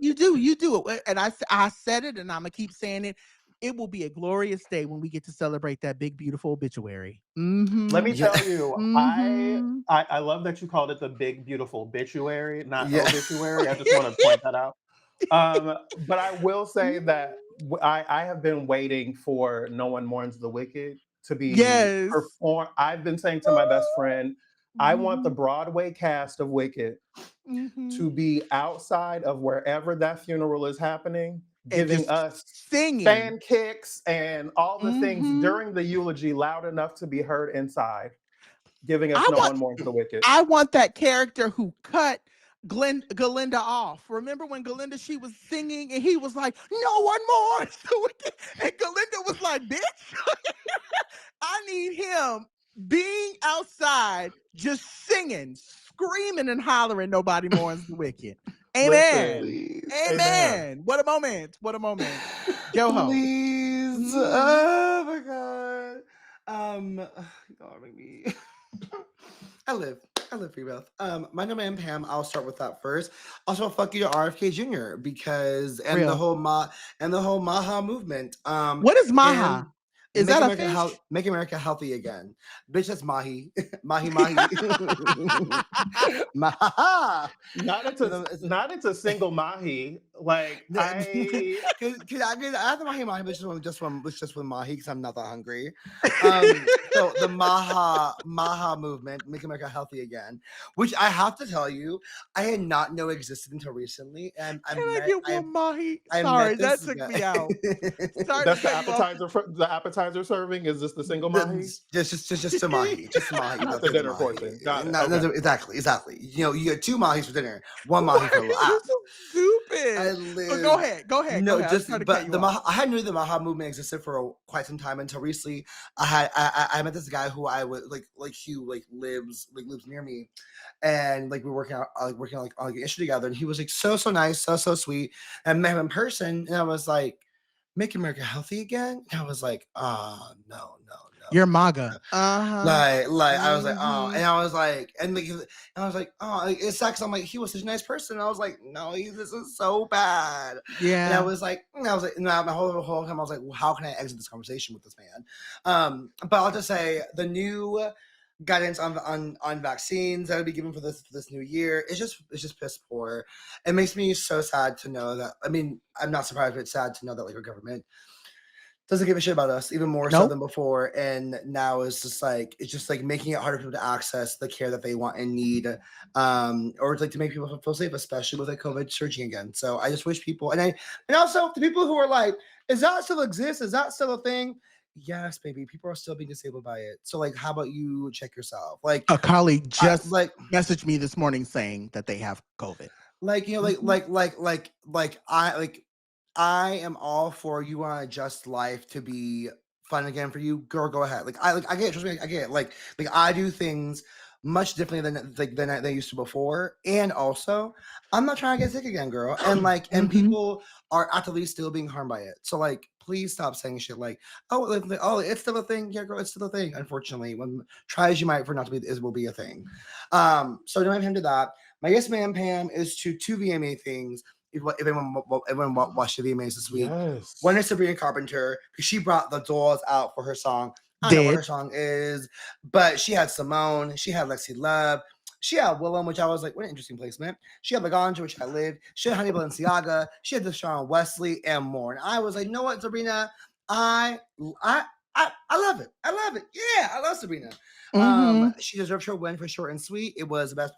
you do it. And I said it, and I'm gonna keep saying it. It will be a glorious day when we get to celebrate that big, beautiful obituary. Let me tell you, Mm-hmm. I love that you called it the big, beautiful obituary, not Yeah. obituary. I just want to point that out. But I will say that I have been waiting for No One Mourns the Wicked to be Yes. performed. I've been saying to my best friend, I want the Broadway cast of Wicked to be outside of wherever that funeral is happening, giving us singing, fan kicks and all the things during the eulogy loud enough to be heard inside, giving us No One Mourns the Wicked. I want that character who cut Galinda off. Remember when Galinda, she was singing and he was like, no one more. And Galinda was like, bitch, I need him being outside, just singing, screaming and hollering, nobody mourns the wicked. Amen. Listen, amen. What a moment. What a moment. Joho. Please. Oh my God. God, make me. I live for you both. My name is Pam. I'll start with that first. Also, fuck you to RFK Jr. because the whole Maha movement. What is Maha? Is that a fish? Make America healthy again. Bitch, that's Mahi. Mahi. Maha. Not into single Mahi. Like I have the Mahi but just with Mahi because I'm not that hungry. So the Maha movement, Make America Healthy Again, which I have to tell you, I had not known existed until recently. And I get one Mahi? Sorry, that took me out. That's the appetizer. The appetizer serving is this the single Mahi? Just a Mahi, just Mahi. Not the dinner portion. Got it. Okay. Exactly. You know, you get 2 Mahis for dinner, 1 Mahi for lunch. You're so stupid. Go ahead. No, I had knew the Maha movement existed for quite some time until recently. I met this guy who I would like Hugh lives near me, and we were working on an issue together, and he was so nice, so sweet, and met him in person, and I was like, Make America Healthy Again? And I was like, oh, no. You're MAGA. I was like, oh, and I was like, oh, it sucks. I'm like, he was such a nice person. And I was like, no, this is so bad. Yeah. And I was like, my whole time I was like, well, how can I exit this conversation with this man? But I'll just say the new guidance on vaccines that would be given for this new year is just piss poor. It makes me so sad to know that. I mean, I'm not surprised, but it's sad to know that our government doesn't give a shit about us, even more so Nope. than before. And now it's just like making it harder for people to access the care that they want and need, or like to make people feel safe, especially with like COVID surging again. So I just wish people, and also the people who are like, is that still exist? Is that still a thing? Yes, baby. People are still being disabled by it. So like, how about you check yourself? Like a colleague just messaged me this morning saying that they have COVID. Like, you know, I am all for you want to adjust life to be fun again for you. Girl, go ahead. I get it. Trust me, I get it. Like I do things much differently than I used to before. And also, I'm not trying to get sick again, girl. And and people are actively still being harmed by it. So like, please stop saying shit like, oh, it's still a thing. Yeah, girl, it's still a thing. Unfortunately, when try as you might for not to be, it will be a thing. So don't have him do that. My yes man Pam is to two VMA things. If everyone watched the VMAs this week, one is Sabrina Carpenter because she brought the dolls out for her song. I don't know what her song is, but she had Simone, she had Lexi Love, she had Willem, which I was like, what an interesting placement. She had Laganja, which I lived. She had Honey Balenciaga, she had Deshaun Wesley, and more. And I was like, you know what, Sabrina, I love it. I love it. Yeah, I love Sabrina. She deserves her win for Short and Sweet. It was the best.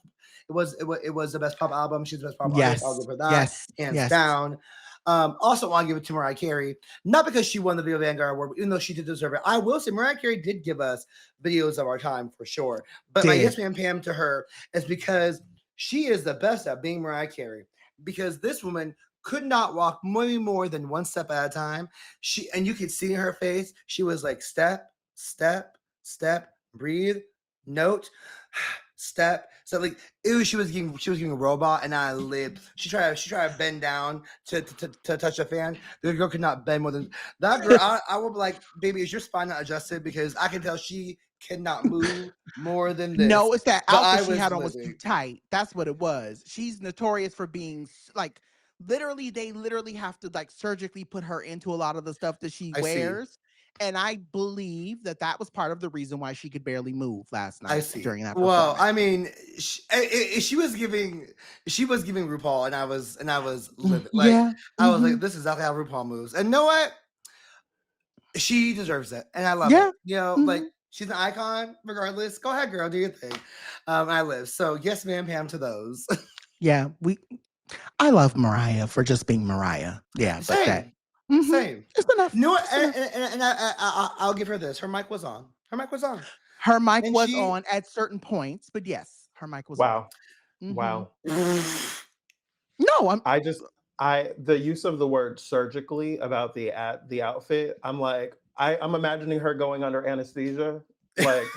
It was the best pop album. She's the best pop artist. I'll give her that. Hands down. Also want to give it to Mariah Carey, not because she won the Video Vanguard Award, even though she did deserve it. I will say Mariah Carey did give us videos of our time for sure. But my yes man Pam to her is because she is the best at being Mariah Carey. Because this woman could not walk more than one step at a time. And you could see in her face, she was like step, step, step, breathe, note, step. So like, she was giving a robot, and I lived. She tried to bend down to touch a fan. The girl could not bend more than that. Girl, I will be like, baby, is your spine not adjusted? Because I can tell she cannot move more than this. No, it's that outfit she had on was too tight. That's what it was. She's notorious for being like, they literally have to like surgically put her into a lot of the stuff that she wears. And I believe that was part of the reason why she could barely move last night during that performance. Well, I mean, she was giving RuPaul, and I was livid. Like, I was like, this is exactly how RuPaul moves. And you know what? She deserves it, and I love it. You know, like, she's an icon, regardless. Go ahead, girl, do your thing. I live. So yes, ma'am, Pam to those. Yeah, I love Mariah for just being Mariah. Yeah, but same. Same. Just enough. No, and I'll give her this. Her mic was on. Her mic was on. Her mic was on at certain points, but yes, her mic was on. Wow. No, the use of the word surgically about the outfit, I'm like, I'm imagining her going under anesthesia, like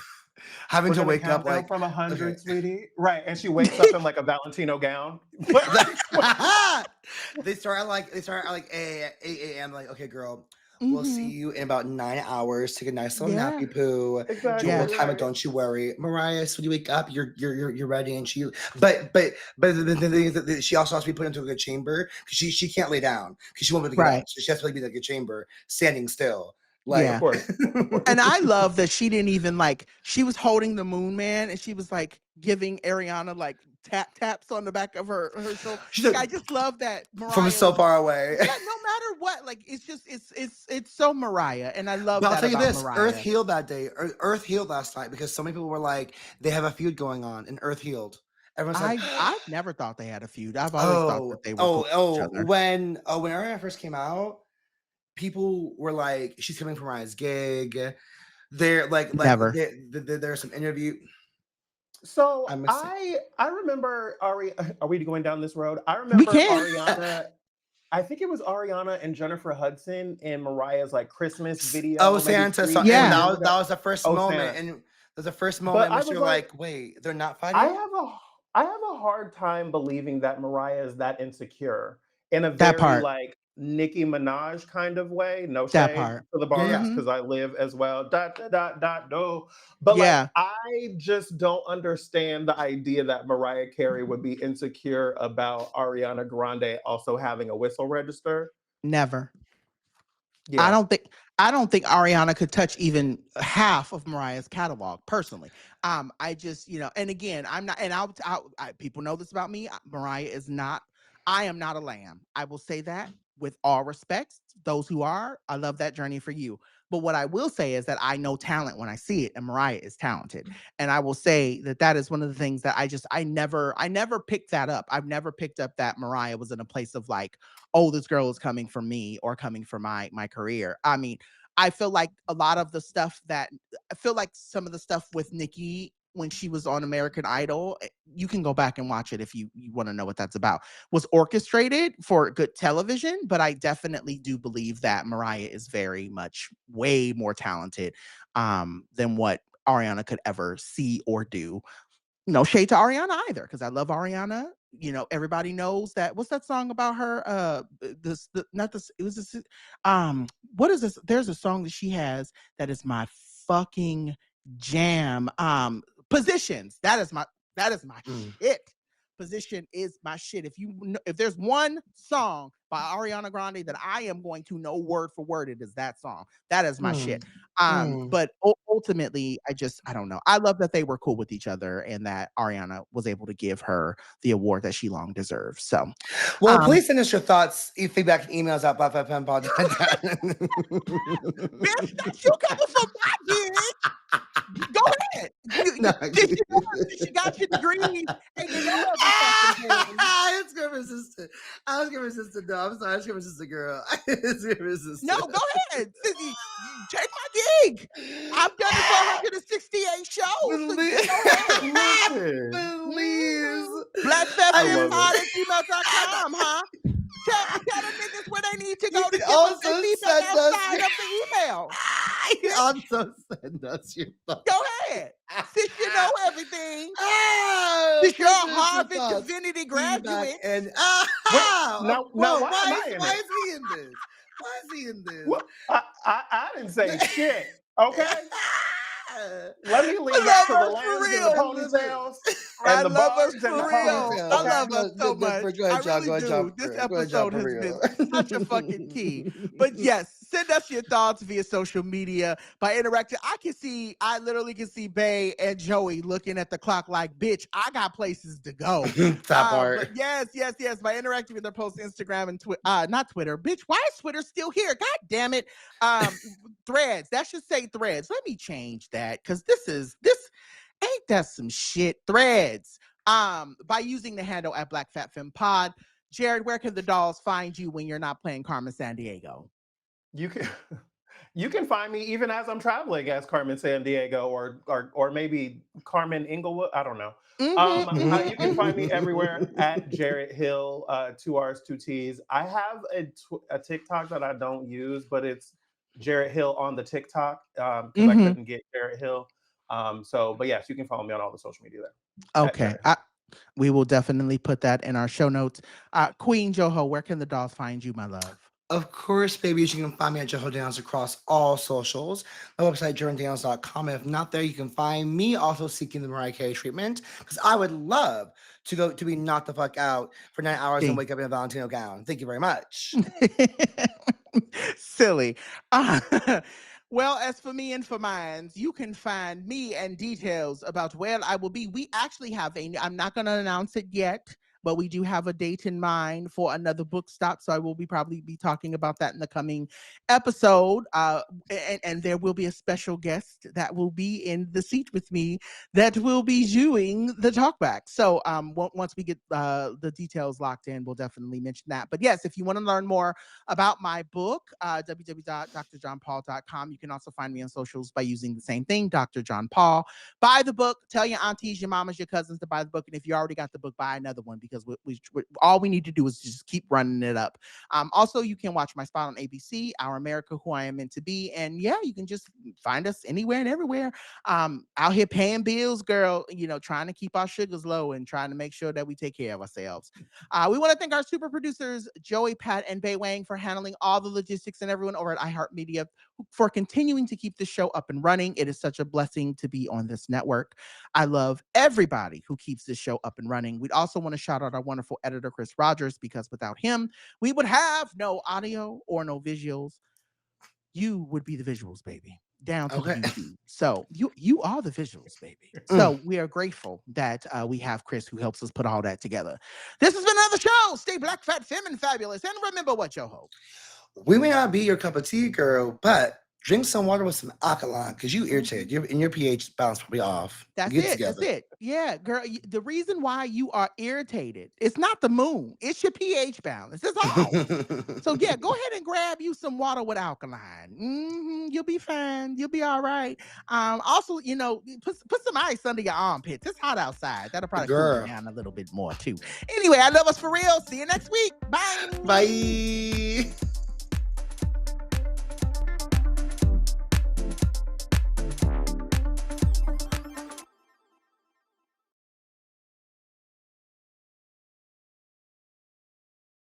having to wake up like from 100, sweetie, right? And she wakes up in like a Valentino gown. They start at like 8 a.m. Like, okay, girl, we'll see you in about 9 hours. Take a nice little nappy poo. Exactly. Do a little time, but don't you worry, Mariah. So when you wake up, you're ready. And but the thing is that she also has to be put into a good chamber because she can't lay down because she won't be able to get up. So she has to be like a chamber, standing still. Like, of course. And I love that she didn't even she was holding the Moon Man, and she was like giving Ariana like taps on the back of her shoulder. I just love that Mariah from so far away. Yeah, no matter what, like it's just it's so Mariah, and I love. But I'll tell you this: Mariah. Earth healed that day. Earth healed last night because so many people were like, they have a feud going on, and Earth healed. Everyone's like, I've never thought they had a feud. I've always thought that they were. When Ariana first came out, people were like, she's coming from Mariah's gig. They're like never. There's some interview. So I remember are we going down this road? I remember Ariana. I think it was Ariana and Jennifer Hudson in Mariah's like Christmas video. Oh, Santa! Yeah, that was the first moment, and there's the first moment where you're like, wait, they're not fighting. I have a hard time believing that Mariah is that insecure in a very like Nicki Minaj kind of way. No shade for the bars because I live as well. No. But like, I just don't understand the idea that Mariah Carey would be insecure about Ariana Grande also having a whistle register. Never. Yeah. I don't think Ariana could touch even half of Mariah's catalog personally. I just, and again, I'm not, and people know this about me. Mariah is not. I am not a lamb. I will say that. with all respects, those who are, I love that journey for you. But what I will say is that I know talent when I see it, and Mariah is talented. And I will say that that is one of the things that I never picked that up. I've never picked up that Mariah was in a place of like, oh, this girl is coming for me or coming for my career. I mean, I feel like I feel like some of the stuff with Nikki when she was on American Idol, you can go back and watch it if you want to know what that's about, was orchestrated for good television. But I definitely do believe that Mariah is very much way more talented than what Ariana could ever see or do. No shade to Ariana either, because I love Ariana. Everybody knows that. What's that song about her? Not this. It was this. What is this? There's a song that she has that is my fucking jam. Positions. That is my shit. Position is my shit. If there's one song by Ariana Grande that I am going to know word for word, it is that song. That is my shit. But ultimately, I don't know. I love that they were cool with each other and that Ariana was able to give her the award that she long deserved. So, well, please send us your thoughts, feedback, and emails at BlackFatFemPod. Bitch, that's you coming from my gig. Go ahead. She got your degrees and you know everything. It's good resistant. I was gonna resist it. No, I'm sorry. I was gonna resist the girl. No, go ahead. Take my gig. I've done it for 168 shows. Please. BlackFatFemPod@gmail.com, huh? Tell the niggas where they need to go to get also feedback outside of the email. You also send us your thoughts. Go ahead. Since you know everything. Since you're a Harvard Divinity graduate. And now, why is he in this? Why is he in this? Well, I didn't say shit. Okay. Let me leave that to the lambs and the ponytails and the bugs and the ponies. I love us so much. I really do. This episode has been such a fucking key. But yes, send us your thoughts via social media by interacting. I literally can see Bay and Joey looking at the clock like, bitch, I got places to go. That part. But yes. By interacting with their posts, Instagram and not Twitter. Bitch, why is Twitter still here? God damn it. Threads. That should say Threads. Let me change that. Because this ain't that some shit. Threads. By using the handle at BlackFatFemPod. Jared, where can the dolls find you when you're not playing Carmen Sandiego? You can find me even as I'm traveling as Carmen Sandiego or maybe Carmen Inglewood. I don't know. You can find me everywhere at Jarrett Hill, 2 R's, 2 T's. I have a TikTok that I don't use, but it's Jarrett Hill on the TikTok because I couldn't get Jarrett Hill. But yes, you can follow me on all the social media there. Okay. We will definitely put that in our show notes. Queen Joho, where can the dolls find you, my love? Of course, babies, you can find me at Joho Daniels across all socials. My website, jordan.daniels.com. If not there, you can find me also seeking the Mariah Carey treatment because I would love to be knocked the fuck out for 9 hours and wake up in a Valentino gown. Thank you very much. Silly. Well, as for me and for mine, you can find me and details about where I will be. We actually have I'm not going to announce it yet, but we do have a date in mind for another book stop. So I will probably be talking about that in the coming episode. And there will be a special guest that will be in the seat with me that will be doing the talkback. So once we get the details locked in, we'll definitely mention that. But yes, if you want to learn more about my book, www.drjohnpaul.com. You can also find me on socials by using the same thing, Dr. John Paul. Buy the book. Tell your aunties, your mamas, your cousins to buy the book. And if you already got the book, buy another one because all we need to do is just keep running it up. Also, you can watch my spot on ABC, Our America, Who I Am Meant to Be. And yeah, you can just find us anywhere and everywhere. Out here paying bills, girl, trying to keep our sugars low and trying to make sure that we take care of ourselves. We want to thank our super producers, Joey, Pat, and Bei Wang for handling all the logistics and everyone over at iHeartMedia for continuing to keep the show up and running. It is such a blessing to be on this network. I love everybody who keeps this show up and running. We'd also want to shout out our wonderful editor, Chris Rogers, because without him, we would have no audio or no visuals. You would be the visuals, baby. down to the beauty. So you are the visuals, baby. So we are grateful that we have Chris who helps us put all that together. This has been another show. Stay black, fat, femme, and fabulous. And remember what, yo ho. We may not be your cup of tea, girl, but drink some water with some alkaline because you irritated. Your pH balance will be off. That's it. That's it. Yeah, girl. The reason why you are irritated, it's not the moon. It's your pH balance. That's all. So yeah, go ahead and grab you some water with alkaline. You'll be fine. You'll be all right. Also, put some ice under your armpits. It's hot outside. That'll probably cool you down a little bit more too. Anyway, I love us for real. See you next week. Bye. Bye.